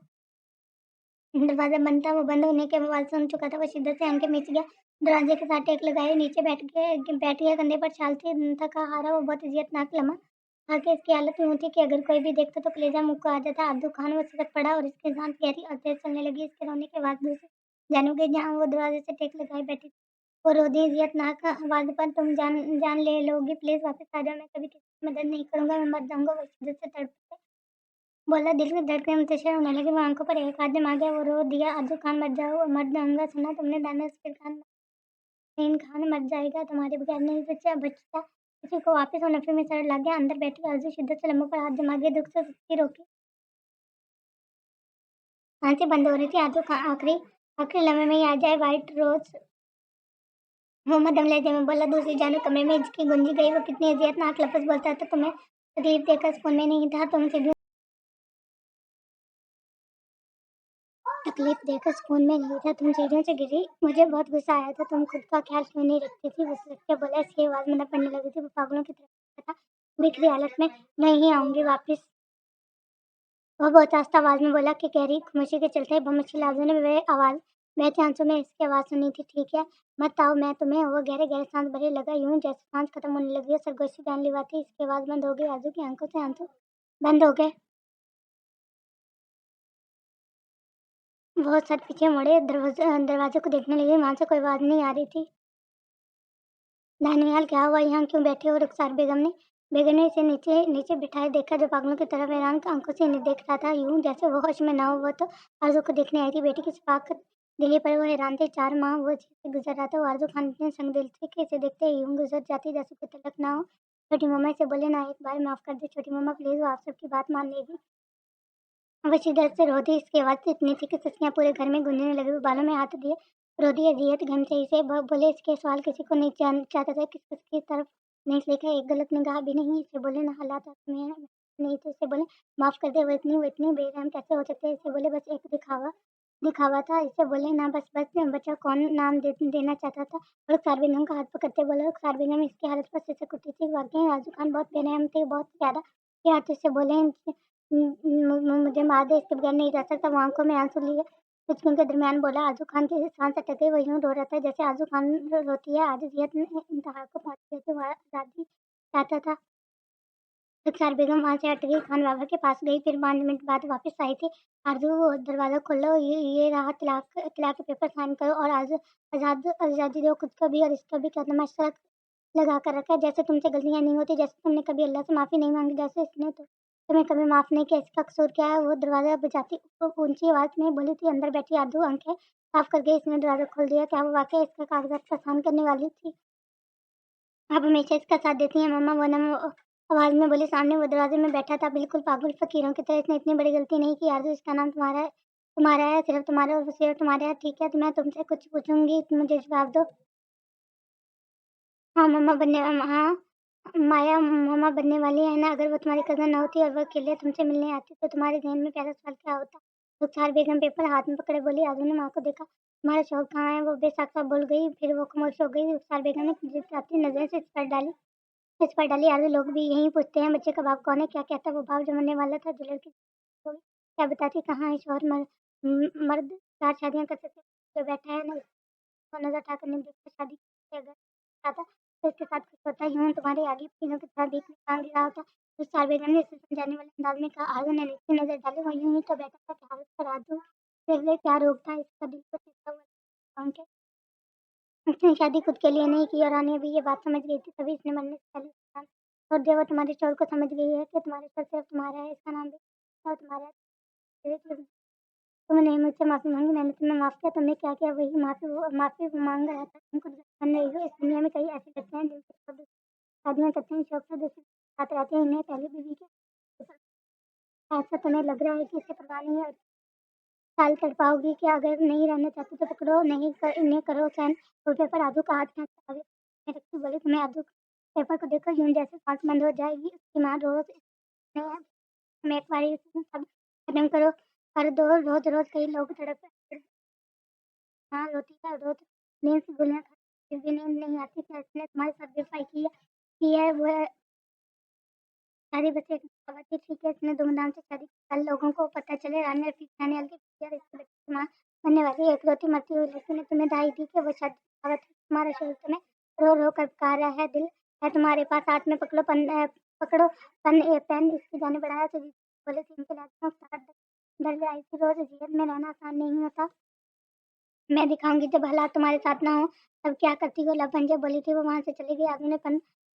दरवाज़ा बंद था। वो बंद होने की आवाज़ सुन चुका था। वो शिद्दत से आँखें मीच गया। दरवाज़े के साथ टेक लगाए नीचे बैठ गया। कंधे पर छाल थी। थका-हारा वो बहुत इज़्ज़तनाक लम्हा था कि इसकी हालत यूँ थी कि अगर कोई भी देखता तो कलेजा मुँह को आ जाता। अब्दू खान वो सिसक पड़ा और इसकी सांस गहरी और तेज़ चलने लगी। इसके रोने की आवाज़ दूर से जानिब गई, जहाँ वो दरवाज़े से टेक लगाए बैठी थी। वो रो दी इज़्ज़तनाक आवाज़ पर, तुम जान जान ले लोगी, प्लीज़ वापस आ जाओ। मैं कभी किसी की मदद नहीं करूँगा। मैं मर जाऊँगा। वो शिद्दत से तड़प बोला। दिल की धड़कनें मुंतशिर होने लगी। वो आँखों पर एक हाथ जमा गया। वो रो दिया, आज़ू खान मर जाऊँगा। सुना तुमने दानिश फिर खान फ़रहीन खान मर जाएगा। तुम्हारे बगैर नहीं बचता किसी को। वापस वो नफ़े में सड़ लग गया। अंदर बैठी आरज़ू शिद्दत से लम्बों पर हाथ जमा के दुःख से सिसकी रोकी आँखें बंद हो रही थी। आरज़ू आखिरी आखिरी लम्हे में ही आ जाए। व्हाइट रोज़ वो मध्यम लहजे में बोला। दूसरी जानब कमरे में हिचकी गूंजी गई। वो कितनी अज़ियतनाक लफ़्ज़ बोलता था, तुम्हें तकलीफ देकर स्कूल में नहीं था तुम सीढ़ियों तकलीफ देकर स्कूल में नहीं था तुम सीढ़ियों से गिरी। मुझे बहुत गुस्सा आया था, तुम खुद का ख्याल क्यों नहीं रखती थी? बस रख के बोला। इसकी आवाज़ में न पड़ने लगी थी, वो पागलों की तरह था। बिखरी हालत में नहीं आऊँगी वापस। वह बहुत आस्ता आवाज़ में बोला कि गहरी खामोशी के चलते बहुमुश्किल लफ्ज़ों ने वे आवाज़ बहते आँसू में इसकी आवाज़ सुनी थी। ठीक है, मत आओ मैं तुम्हें। वो गहरे-गहरे साँस भरे लगा यूँ जैसे साँस खत्म होने लगी हो, सरगोशी जान लेवाती। इसकी आवाज़ बंद हो गई, आज़ू की आँखों से आँसू बंद हो गए। वो सर पीछे मुड़े, दरवाज़े को देखने लगे, वहाँ से कोई आवाज़ नहीं आ रही थी। दानियाल क्या हुआ? यहाँ क्यों बैठे हो? रुखसार बेगम ने इसे नीचे नीचे बिठाए देखा, जो पागलों की तरह हैरान आंखों से इन्हें देख रहा था, यूं जैसे वो होश में ना हो। वो तो आरज़ू को देखने आई थी, बेटी की शफ़क़त दिली पर वो हैरान थे। 4 माह वो जिससे गुजर रहा था, वो आरज़ू खान इतने संगदिल थे कि इसे देखते ही यूं गुजर जाती जैसे कोई तलक ना हो। छोटी मम्मा इसे बोले ना, एक बार माफ़ कर दे छोटी मम्मा प्लीज़, वो आप सबकी बात मान लेगी। वो शिद्दत से रो दी। इसकी आवाज़ इतनी थी कि सिसकियाँ पूरे घर में गूंजने लगी। वो बालों में हाथ दिए रो दी अजियत गम से। इसे बोले इसके सवाल किसी को नहीं चाहता था, किस किसकी तरफ नहीं देखा, एक गलत निगाह भी नहीं। इसे बोले ना, हालात में नहीं थे। इसे बोले माफ़ कर दे, वो इतनी बेरहम कैसे हो सकते हैं? इसे बोले बस एक दिखावा दिखावा था। इसे बोले ना, बस बच्चा कौन नाम देना चाहता था। और रुखसार बेगम का हाथ पकड़ते बोले। रुखसार बेगम इसकी हालत पर सिसक उठी थी। वाकई राजू खान बहुत बेरहम थे, बहुत ज़्यादा। ये हाथ इसे बोले मुझे मार दे, इसके बगैर नहीं रह सकता। वो आँखों में आँसू लिए हिचकियों के दरमियान बोला। आजू खान की सांस अटक गई। वो यूँ रो रहा था जैसे आजू खान रोती है। आज जियत इंतहा को पहुँच गई थी। वो आज़ादी चाहता था। रुखसार बेगम वहाँ से हट गई, खान बाबा के पास गई, फिर 5 मिनट बाद वापस आई थी। आरज़ू दरवाज़ा खोलो, ये रहा तलाक के पेपर साइन करो और आज आज़ादी दो खुद को भी और इसको भी। क्या तमाशा लगा कर रखा है, जैसे तुमसे गलतियाँ नहीं होती, जैसे तुमने कभी अल्लाह से माफ़ी नहीं माँगी, जैसे इसने तो तुम्हें कभी माफ़ नहीं किया। इसका कसूर क्या है? वो दरवाज़ा बजाती ऊँची आवाज़ में बोली थी। अंदर बैठी आरज़ू आँखें साफ कर गई। इसने दरवाज़ा खोल दिया। क्या वो वाक़ई इसका कागज़ात पर साइन करने वाली थी? आप हमेशा इसका साथ देती हैं मम्मा, वो नम आवाज़ में बोली। सामने वो दरवाज़े में बैठा था, बिल्कुल पागल फ़कीरों की तरह। इसने इतनी बड़ी गलती नहीं की आरज़ू, इसका नाम तुम्हारा है, सिर्फ़ तुम्हारा और सिर्फ़ तुम्हारा है। ठीक है, तो मैं तुमसे कुछ पूछूँगी, तुम मुझे जवाब दो। हाँ, हाँ, माया मम्मा बनने वाली है ना? अगर वो तुम्हारी कज़न ना होती और वो अकेले तुमसे मिलने आती, तो तुम्हारे ज़हन में पहला सवाल क्या होता? रुखसार बेगम पेपर हाथ में पकड़े बोली। आज़ू ने माँ को देखा। तुम्हारा शौक कहाँ है? वो बेसाख्ता बोल गई, फिर वो खामोश हो गई। रुखसार बेगम ने जितराती नज़र से इस पर डाली। आधे लोग भी यही पूछते हैं, बच्चे का बाप कौन है? क्या कहता वो बाप जो मरने वाला था? जो लड़की होगी, क्या बताती कहाँ है शौहर? मर्द 4 शादियाँ कर सकते, जो बैठा है ना, उसको नज़र उठाकर नहीं देखता। शादी की अगर चाहता तो इसके साथ कुछ होता। यूँ तुम्हारे आगे तीनों की तरह बीच में काम गिरा होता। उस चार बेगम ने इसे समझाने वाले अंदाज में कहा। आगे ने नीचे नज़र डाली। वो यूँ ही तो बैठा था कि हालत पर आजू देख ले क्या रोक था इसका दिल को सीधा हुआ के। उसने शादी खुद के लिए नहीं की और रानी अभी ये बात समझ गई थी, तभी इसने मरने से पहले उसका नाम छोड़ दिया। वो तुम्हारे शौहर को समझ गई है कि तुम्हारे शौहर सिर्फ तुम्हारा है, इसका नाम भी और तुम्हारा है। तुमने मुझसे माफ़ी माँगी, मैंने तुम्हें माफ़ किया। तुमने क्या किया? वही माफ़ी माँग रहा था। तुम कुछ गलत बन रही हो। इस दुनिया में कई ऐसे बच्चे हैं जिनसे सब शादियाँ करते हैं, शौक से दूसरे के साथ रहते हैं। इन्हें पहली बीवी के ऐसा तुम्हें लग रहा है कि इसे परवाह नहीं है। साल कर पाओगी कि अगर नहीं रहना चाहती तो पकड़ो, नहीं कर इन्हें करो चैन। उल्टे पर आजू का हाथ आगे में रखी बोली। तुम्हें आजू पेपर को देखो यूँ जैसे सांस बंद हो जाएगी। उसकी माँ रोज नहीं है, तुम एक बारी सब खत्म करो कर दो। रोज रोज कई लोग तड़प हाँ, रोटी का रोज़ नींद की गोलियाँ खा फिर भी नींद नहीं आती। क्या इसने तुम्हारे साथ बेवफ़ाई की है? वो है सारी बसें खबर थी। ठीक है, इसने धूमधाम से शादी की। कल लोगों को पता चले रानी रफ़ीक जाने वाली थी और इसके बच्चे की माँ बनने वाली है। इकलौती मरती हुई लड़की ने तुम्हें दाई दी कि वो शादी की दावत है। तुम्हारा शरीर तुम्हें रो-रो कर पुकार रहा है। दिल है तुम्हारे पास, हाथ में पकड़ो पेन इसकी जाने बढ़ाया तो बोले थे इनके लाजमी डर जाए। इसी रोज़ ज़ियत में रहना आसान नहीं होता। मैं दिखाऊँगी जब हालात तुम्हारे साथ ना हो, तब क्या करती हो? लब-पंजे बोली थी। वो वहाँ से चली गई। आदमी ने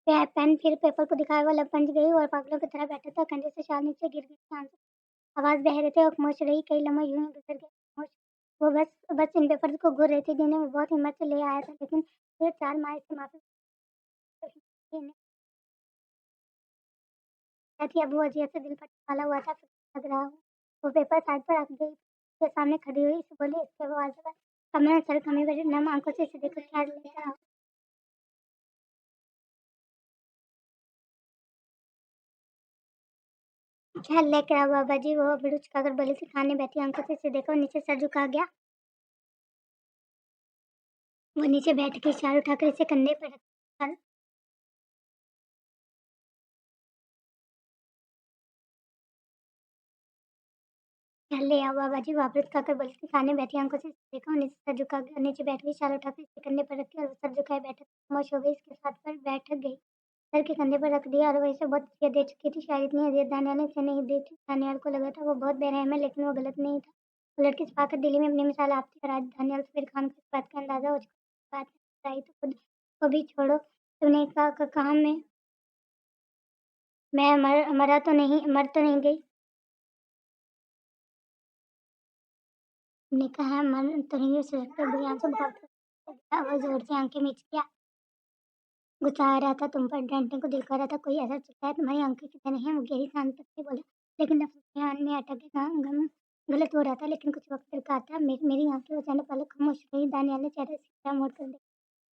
पेन फिर पेपर को दिखाया। वो लब-पंज गई और पागलों की तरह बैठा था। कंधे से शाल नीचे गिर गई थी। आंसू आवाज़ बह रहे थे और खामोश रही। कई लम्हे यूँ ही गुज़र गए खामोश। वो बस बस इन पेपर्स को घूर रही थी जिन्हें वो बहुत हिम्मत से ले आया था। लेकिन फिर 4 माह इससे माफ़ी थी। अब वो अज़ियत से दिल पर निकाला हुआ था। फिर लग रहा हो। वो पेपर साइड पर रख गई। उसके सामने खड़ी हुई। उसे बोली इसके आवाज़ पर कमर सर खमी बड़ी नम आँखों से इसे देखकर क्या लेकर क्या लेकर आओ बाबा जी, वो अभी झुकाकर बोली थी। खाने बैठी आंखों से इसे देखा और नीचे सर झुका गया। वो नीचे बैठ के इशारा उठाकर इसे कंधे पर रखकर क्या ले आओ बाबा जी, वापस खाकर बोली थी। खाने बैठी आंखों से इसे देखा और नीचे सर झुका गया। नीचे बैठ के इशारा उठाकर इसे कंधे पर रखी और वो सर झुकाए बैठक खामोश हो गई। इसके साथ पर बैठ गई, सर के कंधे पर रख दिया और वो इसे बहुत अज़ियत दे चुकी थी। शायद इतनी अज़ियत दानियाल ने इसे नहीं दी थी। दानियाल को लगा था वो बहुत बेरहम है, लेकिन वो गलत नहीं था। वो लड़की छिपाकर दिल्ली में अपनी मिसाल आपती और आज दानियाल समीर खान को इस बात का अंदाज़ा हो चुका। बात आई तो खुद को भी छोड़ो, तुमने कहा मैं मर तो नहीं गई। तुमने कहा मर तो नहीं गई। सिर पर बुरी आंसू बहा वो जोर से आंखें मीच के गुस्सा आ रहा था, तुम पर डाँटने को दिल कर रहा था। कोई ऐसा चिल्लाया तुम्हारी आंखें कितने नहीं है, वो गहरी सांस तक बोला। लेकिन नफ़्स में अटक गया। गम गलत हो रहा था, लेकिन कुछ वक़्त दरकार था। मेरी आंखें अचानक पलक खामोश रही। दानियाल ने चेहरे से सिरा मोड़ कर देखा।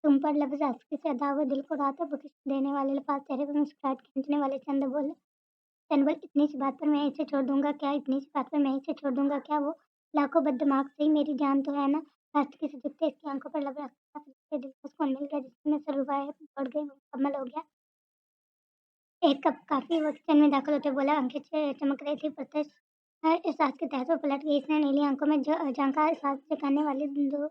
तुम पर लफ्ज़ आस्ते से अदा हुए, दिल को राहत और बख्शिश देने वाले अल्फाज़, चेहरे पर मुस्कुराहट खींचने वाले चंद बोले। चंबल, इतनी सी बात पर मैं इसे छोड़ दूँगा क्या? इतनी सी बात पर मैं इसे छोड़ दूँगा क्या? वो लाखों बददिमाग सही, मेरी जान तो है ना? रास्ते से झुकते इसकी आँखों पर लब रखता फिर उसके दिल को सुकून मिल गया, जिसमें सरुबाएँ बढ़ गई, मुकम्मल हो गया। एक कप कॉफ़ी वो किचन में दाखिल होते बोला, आँखें चमक रही थी, प्रत्यक्ष हर एहसास के तहत वो पलट गई। इसने नीली आँखों में झाँका, सांस सिखाने वाली दो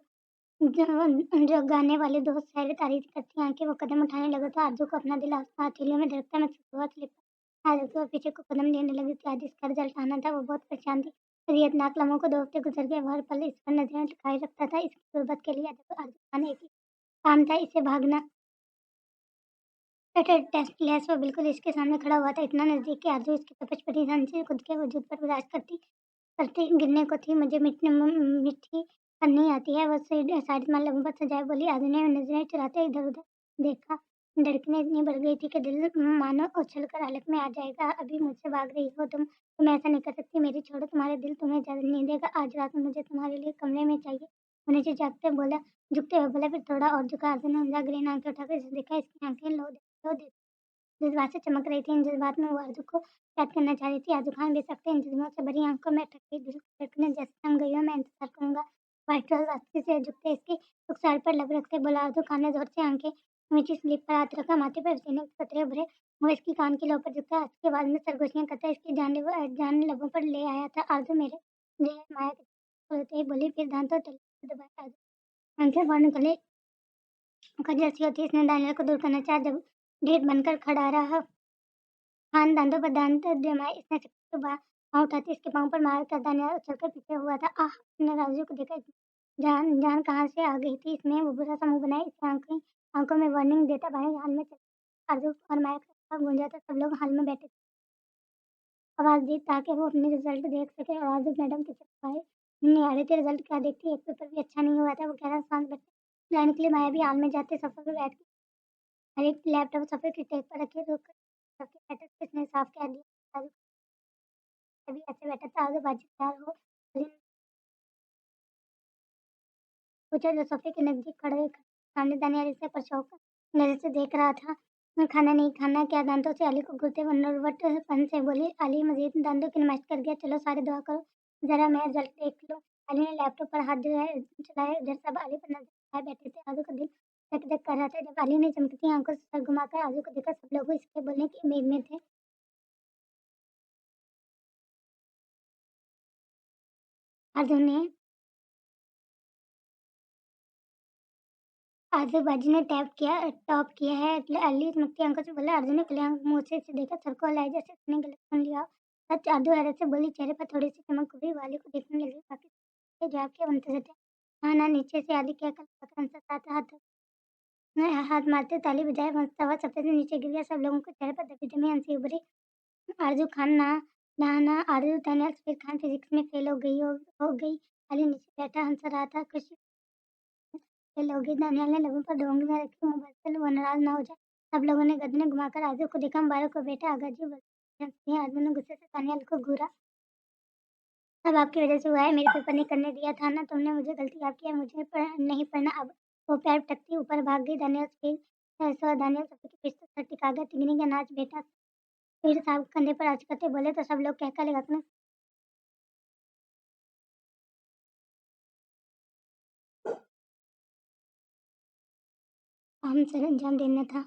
जो गाने वाली दोस्त सहेली तारीफ करती आंखें। वो कदम उठाने लगा था। आरज़ू को अपना दिल हथेलियों में धड़कता महसूस हुआ। स्लिप आरज़ू और पीछे को कदम लेने लगी थी। आज इसका रिजल्ट आना था। वो बहुत परेशान थी। अरियतनाक लम्हों को दो हफ्ते गुजर गए। वो हर पल इस पर नजरें टिकाए रखता था। इसकी गुर्बत के लिए आरज़ू का एक ही काम था, इसे भागना। टेस्ट लैस वो बिल्कुल इसके सामने खड़ा हुआ था, इतना नजदीक कि आरज़ू इसकी तपश भरी जान से खुद के वजूद पर विराज करती गिरने को थी। मुझे मिठी करनी आती है। वो साइड में लगभग सजाए बोली। आदमी ने नजरें चुराते इधर-उधर देखा। धड़कनें इतनी बढ़ गई थी कि दिल मानो उछल कर हलक में आ जाएगा। अभी मुझसे भाग रही हो तुम ऐसा नहीं कर सकती। मेरी छोड़ो, तुम्हारे दिल तुम्हें इजाज़त नहीं देगा। आज रात में मुझे तुम्हारे लिए कमरे में चाहिए। वो नीचे झुकते हुए बोला, फिर थोड़ा और झुका। आर्ज़ू ने ग्रीन आंखें उठाकर इसे देखा। इसकी आंखें लो जज़्बात से चमक रही थी। इन जज़्बात में वो आरज़ू को कैद करना चाह रही थी। आरज़ू खान बेसब्री इन जज़्बातों से भरी आँखों में अटक गई। दिल की धड़कनें जैसे थम गई हो। मैं इंतज़ार करूँगा। व्हाइट रोज़ अस्थि से झुकते इसके रुखसार पर लब रखते बोला। आरज़ू खान ने ज़ोर से आँखें मीची, स्लीप पर हाथ रखा, माथे पर पसीने के कतरे उभरे। वो इसकी कान की लौ पर झुका, आरज़ू की आवाज़ में सरगोशियाँ करता इसकी जान लबों पर ले आया था। आरज़ू मेरे लिए माया करते ही बोली, फिर दाँतों तले दबाए आरज़ू आँखें भौं निकले खजल सी होती। इसने दानियल को दूर करना चाहा, जब ढेर बनकर खड़ा रहा। खान दाँतों पर दाँत जमाए इसने चप्पू से पाँव उठाते इसके पाँव पर मार कर दानियाल उछलकर पीछे हुआ था। आह! उसने राजू को देखा। जान जान कहाँ से आ गई थी इसमें। वो बुरा सा मुँह बनाए इसकी आँखों में वार्निंग देता भाई हाल में चल। आरज़ू और माया का गूंजा था। सब लोग हॉल में बैठे थे। आवाज़ दी ताकि वो अपने रिजल्ट देख सके और आरज़ू मैडम पीछे को आए। निहारे थे रिजल्ट क्या देखती, एक पेपर भी अच्छा नहीं हुआ था। वो गहरा साँस भरते लाने के लिए माया भी हॉल में जाते सोफे पे बैठ हर एक लैपटॉप सोफे की टेक पर रखे रुक सबके बैठक पे इसने साफ कह दिया। आजू अभी ऐसे बैठा था, आजू बाजू तैयार हो अली ने पूछा जो सोफे के नजदीक खड़े सामने दानियाल इसे परछाई नजर से देख रहा था। खाना नहीं खाना क्या? दांतों से अली को घुलते पन से बोली। अली मजीद दांतों की नुमाइश कर गया। चलो सारे दुआ करो, जरा मैं रिजल्ट देख लूं। अली ने लैपटॉप पर हाथ चलाए। इधर सब अली पर नजर लगाए बैठे थे। आजू का दिल धक धक कर रहा था। जब अली ने चमकती आंखों से सर घुमाकर आजू को देखा, सब लोग इसके बोलने की उम्मीद में थे। आजू ने आजू-बाजू ने टॉप किया है। अली चमकती आंखों से बोला। अर्जुन ने खुले मुंह से इसे देखा, सर को हिलाया जैसे उसने गलत सुन लिया हो। सच? आरज़ू हैरत से बोली। चेहरे पर थोड़ी सी चमक उभरी। वाली को देखने लगी। बाकी सब जवाब के मुंतज़िर थे। हाँ ना, नीचे से अली कहकर पकड़न सा साथ हाथ मारते ताली बजाए। तवा सफ़ेद से नीचे गिर गया। सब लोगों के चेहरे पर दबी-दबी हंसी उभरी। आरज़ू खान ना आरज़ू दानियाल सफ़ीर खान फिज़िक्स में फ़ेल हो गई। अली नीचे बैठा हंस रहा था। खुशी से लोगे दानियाल ने लबों पर दो उंगलियां रखी, मुंह बदल वो नाराज ना हो जाए। सब लोगों ने गर्दनें घुमाकर आरज़ू को देखा। मुबारक हो बेटा, आगा जी बोले। आरज़ू ने गुस्से से दानियाल को घूरा। सब आपकी वजह से हुआ है। मेरे पेपर नहीं करने दिया था ना तुमने। मुझे गलती आपकी है, मुझे नहीं पढ़ना अब। वो पैर पटकती ऊपर भाग गई। दानियाल सफ़ेद के पीछे सर टिका गया। तिगनी का नाच बेटा फिर साहब कंधे पर अर्ज करते बोले तो सब लोग कहका लगाकर हम सर अंजाम देना था।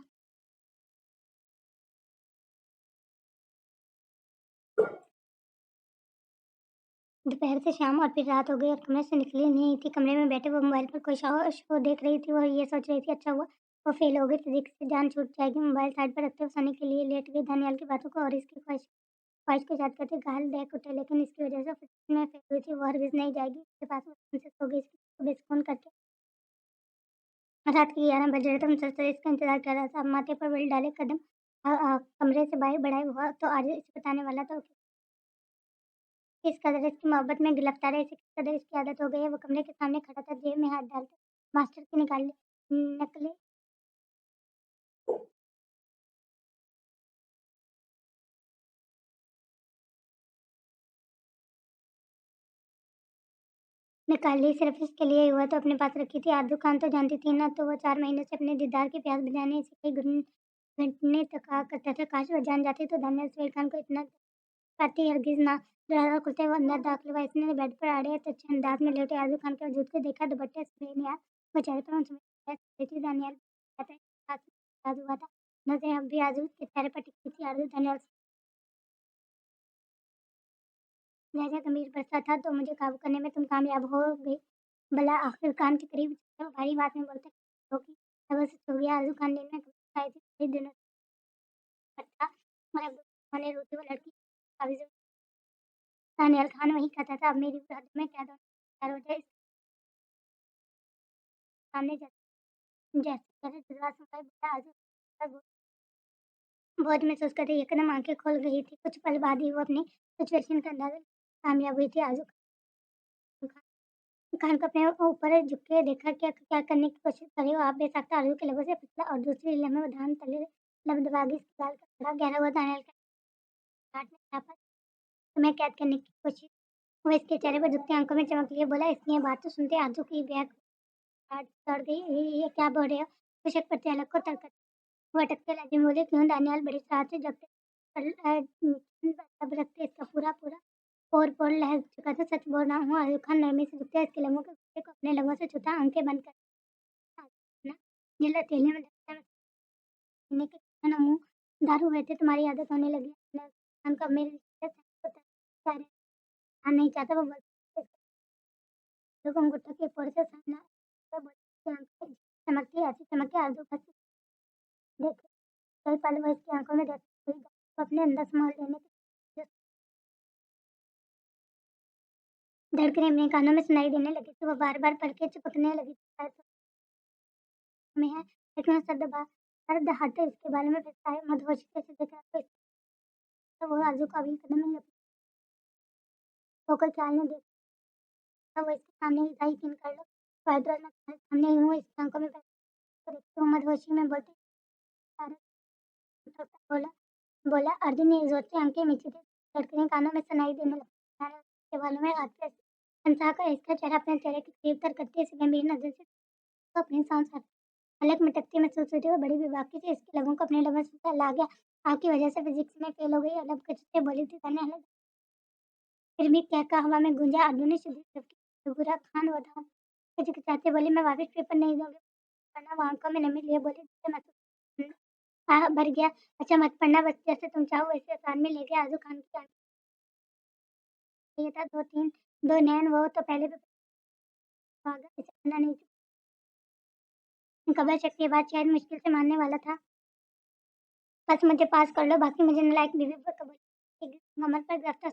दोपहर से शाम और फिर रात हो गई और कमरे से निकली नहीं थी। कमरे में बैठे वो मोबाइल पर कोई शो देख रही थी। वो ये सोच रही थी अच्छा हुआ वो फेल हो गई, फिजिक्स से जान छूट जाएगी। मोबाइल साइड पर रखते हुए सोने के लिए लेट गई। दानियाल की बातों को और इसकी ख्वाहिश को याद करते गाल देख उठे, लेकिन इसकी वजह से फिजिक्स में फेल हुई थी वो हरगिज नहीं जाएगी। उसके पास वो से सो गई। बेसुकून करके रात के 11 बज रहे थे। हम सच इसका इंतजार कर रहा था। अब माथे पर बल डाले कदम कमरे से बाहर बढ़ाए हुआ तो आज इसे बताने वाला था किस कदर इसकी मोहब्बत में गिरफ्तार है, इसे किस कदर इसकी आदत हो गई है। वो कमरे के सामने खड़ा था, जेब में हाथ डालते मास्टर की नकली निकाल ली। सिर्फ इसके लिए हुआ तो अपने पास रखी थी। आदू खान तो जानती थी ना, तो वो 4 महीनों से अपने दीदार की प्यास बुझाने इसे कई घंटे तक कहा करता था। काश वो जान जाती तो दानियाल सुहेल खान को इतना पाती हरगिज ना। दरवाजा खुलते वो अंदर दाखिल हुआ। इसने बेड पर आड़े तो अच्छे अंदाज में लेटे आजू खान के वजूद को देखा। दुपट्टे से बेनियाज वो चेहरे पर थी। दानियाल कहता है, आजू हुआ था। नजरें अब भी आजू के चेहरे पर टिकी थी। आजू दानियाल लहजा गंभीर बरसा था, तो मुझे काबू करने में तुम कामयाब हो गई। भला आखिर कान के करीब तो भारी बात में बोलते होगी। अब सच हो गया। आजू खान दिन में खाई थी कई दिनों तक था। और अब मैंने रोटी वो लड़की काबिज दानियाल खान वही कहता था, अब मेरी हद में क्या दोनों तैयार हो जाए सामने जैसे जैसे जज्बात में बेटा आजू बहुत महसूस कर रही एकदम आंखें खोल गई थी। कुछ पल बाद ही वो अपनी सिचुएशन का अंदाजा कामयाब हुई थी। आजू कान को अपने ऊपर झुक के देखा, क्या क्या करने की कोशिश कर रही हो आप। बेसाख्ता आलू के लबों से फिसला और दूसरी लील में वो धान तले लब दबा गई। इसके गाल का थोड़ा गहरा हुआ दानियाल का हाथ में था पर तुम्हें कैद करने की कोशिश। वो इसके चेहरे पर झुकती आंखों में चमक लिए बोला, इसलिए बात तो सुनते आजू की बैग चढ़ गई। ये क्या बोल रहे हो। कुशक प्रति अलग को तर्क वो अटकते लगे। बोले क्यों। दानियाल बड़ी साहस से जगते अब रखते इसका पूरा पूरा पोर लहर चुका था। सच बोल रहा हूँ। आयुब खान नरमी से झुकते इसके लबों के गुस्से को अपने लबों से छूता, आंखें बंद कर ना जिला तेली में धक्का पीने के कारण मुंह दारू हुए थे। तुम्हारी आदत होने लगी है। खान को अब मेरे रिश्ते से नहीं चाहता। वो बोलते लोगों अंगूठा के पोर से सामना चमकती ऐसी चमके आजू बस देखे कई पल वो इसकी आंखों में देखती हुई वो अपने अंदर संभाल लेने की धड़कनें अपने कानों में सुनाई देने लगी थी। वो बार बार पलके चिपकने लगी थी। शायद में है, लेकिन सर दहाड़ते इसके बारे में फिर मधोशी कैसे देखा तो वो आजू को अभी कदम नहीं वो कोई ख्याल नहीं देखता। वो इसके सामने ही था यकीन कर लो। पैदल में तुम्हारे सामने ही हूँ। इसकी आंखों में देखते हो मधोशी में बोलते सारे बोला बोला अर्जुन ने जोर से आंखें मीची थी। धड़कनें कानों में सुनाई देने लगी। के बालों में हाथ से कंसा का इसका चेहरा अपने चेहरे के करीब तर करते इसे गंभीर नजर से तो अपनी सांस अलग में टकती महसूस हुई थी। वो बड़ी बेबाकी से इसके लबों को अपने लबों से ला गया। आग की वजह से फिजिक्स में फेल हो गई। अलग कचते बोली थी तने अलग फिर भी कहका हवा में गूंजा। अर्जुन ने बुरा खान वो था हिचकिचाते बोली, मैं वापस पेपर नहीं दूंगी वरना वो आंखों में नमी लिए बोली, जिससे महसूस भर गया। अच्छा मत पढ़ना बस जैसे तुम चाहो वैसे आसान में ले गया। आजू खान की ये था दो नैन वो तो पहले भी पागल इसे पढ़ना नहीं कबर शक के बाद शायद मुश्किल से मानने वाला था। बस मुझे पास कर लो, बाकी मुझे नालायक बीवी पर कबूल कमर पर गिरफ्तार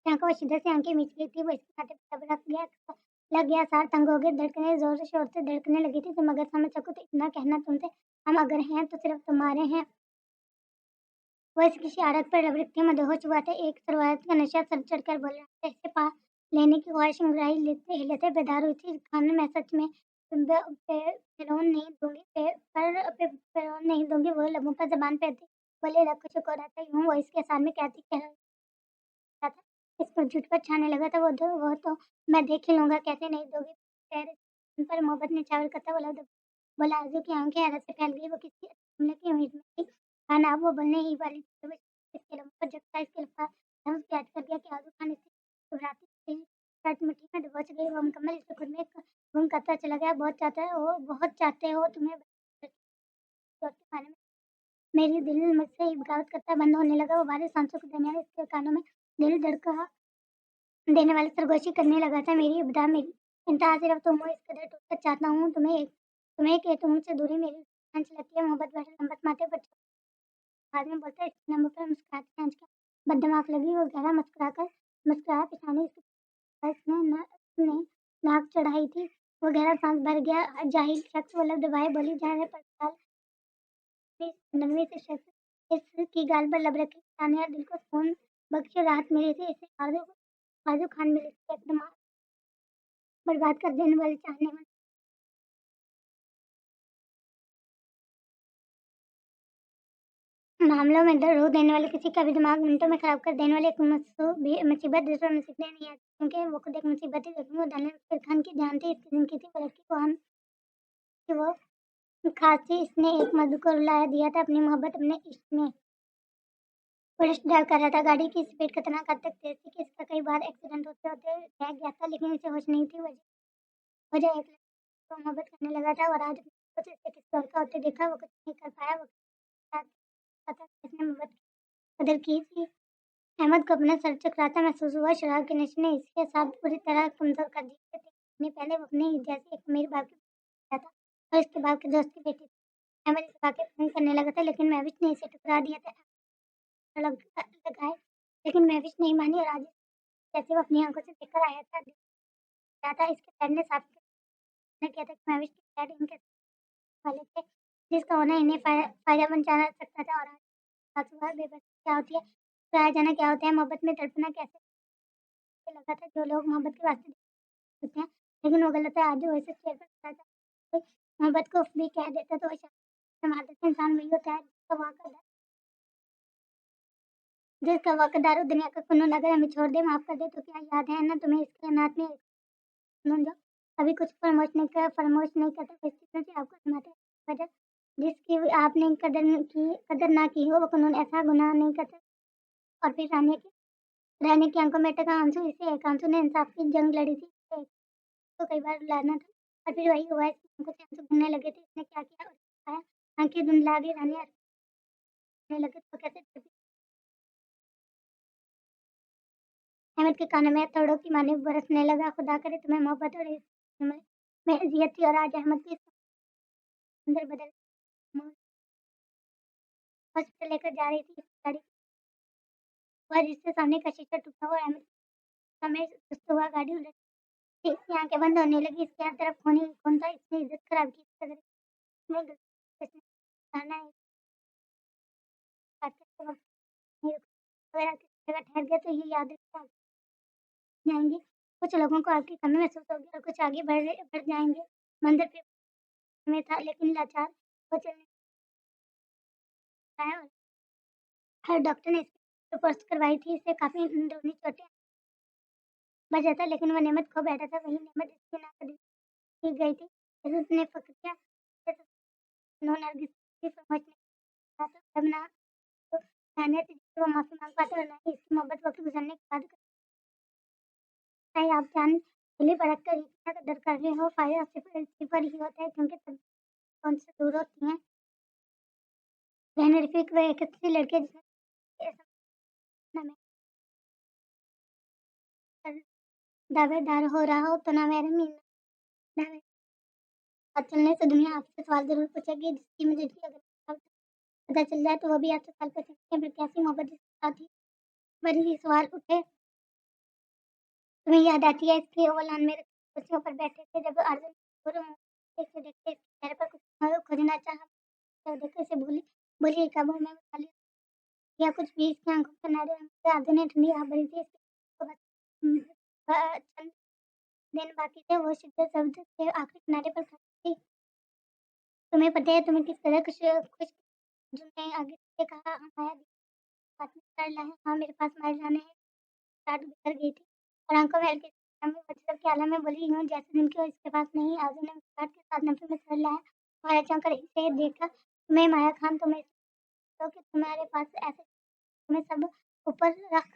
जहाँ को वो शिद्दत से आंखें मीच गई थी। वो इसके खाते पर दब लग गया। सार तंग हो गए। धड़कने जोर शोर से धड़कने लगी थी। तुम अगर समझ सको तो इतना कहना तुमसे हम अगर हैं तो सिर्फ तुम्हारे हैं। वो इसकी शरारत पर रबड़ते मदहोश हुआ था। एक शरारत का नशा सर चढ़कर बोल रहा था। इससे पा लेने की ख्वाहिश अंगड़ाई लेते लेते बेदार हुई थी। खान मैं सच में फिरौन नहीं दूंगी फिरौन नहीं दूंगी। वो लबों पर जबान पे थी बोले रखो चुको रहता यूं वो इसके सामने कहती कह रहा था। इस पर झूठ पर छाने लगा था। वो तो मैं देख ही लूंगा कैसे नहीं दोगी। पैर उन पर मोहब्बत ने चावल करता बोला बोला आजू की आंखें हैरत से फैल गई। वो किसी हमले की उम्मीद में थी। खाना वो बनने ही वाली थी, तो इसके अलावा ऊपर जगता इसके अलावा हम याद कर दिया कि आलू खाने से घबराती थी, पेट में ठीक है दबोच गई वो मुकम्मल इसके खुद में एक घूम करता चला गया, बहुत चाहते हो तुम्हें रोटी खाने में मेरी दिल मुझसे ही बगावत करता बंद होने लगा, वो भारी सांसों के दरमियान इसके कानों में दिल धड़का देने वाली सरगोशी करने लगा था, मेरी इब्दा मेरी इंतहा सिर्फ तुम हो, इस कदर टूटकर चाहता हूँ तुम्हें कि तुमसे दूरी मेरी खींच लेती है, मोहब्बत भरे लंबत माथे पर बाद में बोलता है इसके नंबर पर मुस्कुराती खींच के बददिमाग लगी, वो गहरा मुस्कुराया पिछाने इसने नाक चढ़ाई थी, वो गहरा सांस भर गया, जाहिल शख्स वो लब दबाए बोली जाने पर नन्ही से शख्स इसकी गाल पर लब रखी तानिया दिल को सुकून बख्शे राहत मिली थी, इसे आरज़ू खान मिली थी, एकदम बर्बाद कर देने वाली चाहने वाली मामलों में रो देने वाले किसी का भी दिमाग मिनटों में खराब कर देने वाली एक मुसीबत दूसरों नसीबें नहीं आती क्योंकि वो खुद एक मुसीबत ही लेकिन वो दानिश फिर खान की जान थी इसकी जिंदगी थी वो लड़की को हम कि वो खास थी इसने एक मर्द को रुलाया दिया था अपनी मोहब्बत अपने इश्क में पुलिस ड्राइव कर रहा था गाड़ी की स्पीड खतरनाक हद तक तेज थी कि इसका कई बार एक्सीडेंट होते होते रह गया था लेकिन इसे होश नहीं थी वजह एक लड़की को मोहब्बत करने लगा था और आज कुछ इसे किसी और का होते देखा वो कुछ नहीं कर पाया वो पता किसने मोहब्बत की कदर की थी अहमद को अपना सर चकराता महसूस हुआ शराब के नशे ने इसके साथ पूरी तरह कमजोर कर दिए थे ने पहले वो अपने ही जैसे एक अमीर बाप की बेटी था और इसके बाप के दोस्त की बेटी थी अहमद इस वाक़े फोन करने लगा था लेकिन महविश ने इसे ठुकरा दिया था लगाए लेकिन महविश नहीं मानी और आज जैसे वो अपनी आंखों से देखकर आया था इसके डैड ने साफ किया था कि महविश के डैड इनके वाले थे जिसका होना इन्हें फायदा पहुंचा सकता था और आज सुबह बेबसी क्या होती है ठुकराया जाना क्या होता है मोहब्बत में तड़पना कैसे लगा था जो लोग मोहब्बत के वास्ते होते हैं लेकिन वो गलत है आज जो वैसे चेयर पर खड़ा था कोई मोहब्बत को भी कह देता तो वो शायद इंसान वही होता है जिसका वक़्त दुनिया का कानून अगर हमें छोड़ दे माफ़ कर दे तो क्या याद है ना तुम्हें इसके अनाथ में कानून जो कभी कुछ फरामोश नहीं करता परिस्थितियों से आपको सुनाते वजह जिसकी आपने कदर ना की हो वो कानून ऐसा गुनाह नहीं करता और फिर रानी की आंखों में टका आंसू इसे एक आंसू ने इंसाफ की जंग लड़ी थी एक तो कई बार रुलाना था और फिर वही हुआ इसकी आंखों से आंसू गिरने लगे थे इसने क्या किया और पाया आंखें धुंधला गई रानी हंसने लगे तो कैसे अहमद के कानों में थोड़ों की माने बरसने लगा खुदा करे तुम्हें मोहब्बत और इस उम्र में अजियत थी और आज अहमद की अंदर बदल हॉस्पिटल लेकर जा रही थी इस गाड़ी वह जिससे सामने का शीशा टूटा हुआ अहमद समय सुस्त हुआ गाड़ी उलट इसकी आंखें बंद होने लगी इसके हर तरफ कौन था इसने इज्जत खराब की इसने खाना है बात करते वक्त नहीं रुका अगर आप किसी जगह ठहर गए तो ये याद रखना जाएंगे कुछ लोगों को आपकी कमी महसूस होगी और कुछ आगे बढ़ जाएंगे मंदिर पे में था लेकिन लाचार वो चलने पाया और हर डॉक्टर ने इसकी रिपोर्ट करवाई थी इसे काफ़ी अंदरूनी चोटें बचा था लेकिन वो नेमत खो बैठा था वही नेमत इसकी ना कभी की गई थी जैसे उसने फक्र किया जैसे उन्होंने नरगिस की समझ नहीं था तो तब ना तो जाने थी वो माफ़ी मांग पाते और ना ही इसकी मोहब्बत वक्त गुजरने के बाद चाहे आप जान खुली भड़क कर इतना कदर कर रहे हो फायदा सिफर ही होता है क्योंकि तब कौन से दूर होती हैं बहन रफीक वह एक अच्छी लड़की है जिसने सपना में दावेदार हो रहा हो तो ना मेरे मीना दावे और चलने से दुनिया आपसे सवाल जरूर पूछेगी जिसकी मुझे भी अगर पता चल जाए तो वो भी आपसे सवाल पूछेंगे फिर कैसी मोहब्बत जिसके साथ ही बड़ी ही सवाल उठे तुम्हें याद आती है इसके ओलान में कुर्सियों पर बैठे थे जब अर्जुन गुरु से देखते चेहरे पर कुछ खोजना चाहा तो देखो इसे बोली काबू में उठा लिया या कुछ भी इसकी आंखों के किनारे अर्जुन ने ठंडी हवा भरी थी इसके बस चंद दिन बाकी थे वो शिद्दत शब्द के आखिरी किनारे पर खड़ी थी तुम्हें पता है तुम्हें किस तरह कुछ जुमले आगे से कहा हम आया बात में कर रहा है हाँ मेरे पास मार जाने है स्टार्ट बिखर गई थी और आंखों में हल्के से मतलब के आलम में बोली हूँ जैसे दिन के इसके पास नहीं आजू ने मुस्कुराहट के साथ नफे में सर लाया और अचानक इसे देखा तुम्हें माया खान तुम्हें तो कि तुम्हारे पास ऐसे तुम्हें सब ऊपर रख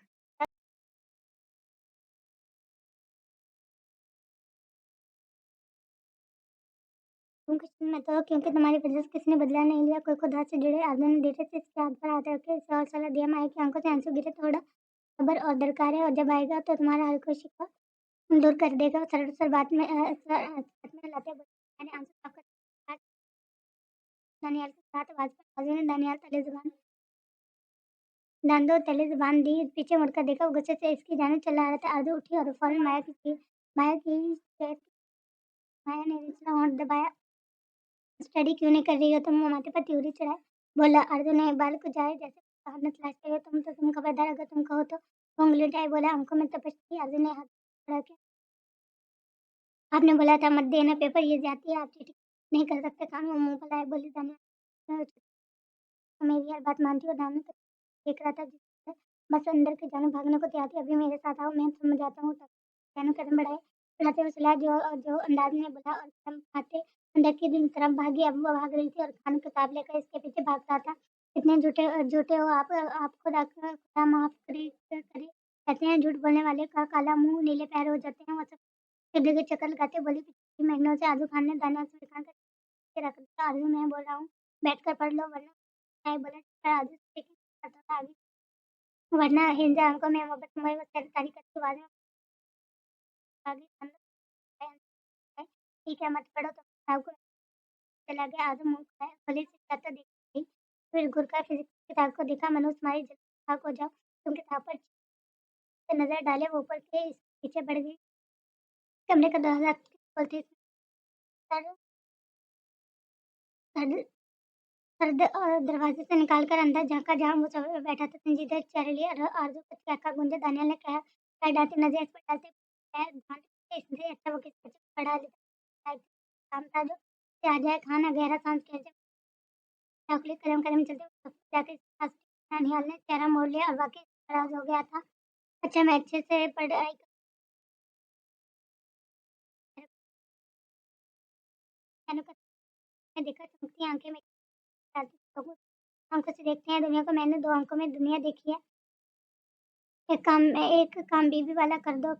तुम किसी में तो क्योंकि तुम्हारी वजह से किसी ने बदला नहीं लिया, कोई खुदा से जुड़े आदमी ने धीरे से इसके हाथ पर हाथ रखे इसे और सलाह दिया, माई की आंखों से आंसू गिरे, थोड़ा सब्र और दरकार है और जब आएगा तो तुम्हारा हर कोई शिकवा दूर कर देगा। सरल सर बात में हाथ में लाते बोले, मैंने आंसू साफ कर दानियाल के साथ आवाज पर आवाज़ ने दानियाल तले जुबान दांतों तले जुबान दी, पीछे मुड़कर देखा, वो गुस्से से इसकी जाने चला रहा था। आरज़ू उठी और फौरन माया की चेस्ट माया ने निचला होंठ दबाया। स्टडी क्यों नहीं कर रही हो तुम? वो माथे पर त्योरी चढ़ाए बोला। अर्जुन ने बाल को जाए जैसे बहाना तलाशते हुए, तुम खबरदार, अगर तुम कहो तो। वो उंगली उठाई बोला, आंखों में तपश थी। अर्जुन ने हाथ बढ़ा के, आपने बोला था मत देना पेपर, ये जाती है, आप चीटिंग नहीं कर सकते। कान में मुंह फैलाए बोली दानिया, तो मेरी हर बात मानती हो? दानव तो देख रहा था जिससे बस अंदर के जाने भागने को तैयार थी। अभी मेरे साथ आओ, मैं समझ आता हूँ। दानव कदम बढ़ाए बढ़ाते हुए चला जो अंदाज में बोला और कदम खाते अंदर की तरफ भागी। अब वो भाग रही थी और खान किताब लेकर इसके पीछे भागता था। इतने झूठे झूठे हो आप खुदा माफ करे कहते हैं, झूठ बोलने वाले का काला मुंह नीले पैर हो जाते हैं। वो सब सिद्धि की चक्कर लगाते बोली, पिछले महीनों से आजू खान ने दानिया से दिखा कर रख दिया। आजू मैं बोल रहा हूँ, बैठ कर पढ़ लो, वरना नहीं बोला आजू से करता था आगे, वरना हिंजा हमको मैं मोहब्बत में वो सरकारी करके बाद में आगे ठीक है मत पढ़ो। तो किताब को चला गया। आजू मुंह खाया भले से जाता देख गई, फिर घुर कर फिजिक्स की किताब को देखा। मनोज तुम्हारी जल्दी खाक हो जाओ, तुम किताब पर नजर डाले, वो ऊपर के पीछे बढ़ गई। कमरे का दरवाजा खोलते सर सर सर दरवाजे से निकाल कर अंदर झांका, जहाँ वो सब बैठा था। संजीदा चेहरे लिए आरजू कुछ क्या गूंजे। दानियल ने कहा, कह डांती नजर इस पर डालते पैर भांज के, इससे अच्छा वो किसी बच्चे को पढ़ा लेता काम था जो से आ जाए। खाना गहरा सांस खेल जब चौकली कदम कदम चलते हुए जाकर दानियल ने चेहरा मोड़ लिया और वाकई नाराज हो गया था। अच्छा मैं अच्छे से पढ़ाई मैंने देखा चमकती आंखें में डालती लोगों आंखों से देखते हैं दुनिया को, मैंने 2 आंखों में दुनिया देखी है। एक काम बीवी वाला कर दो।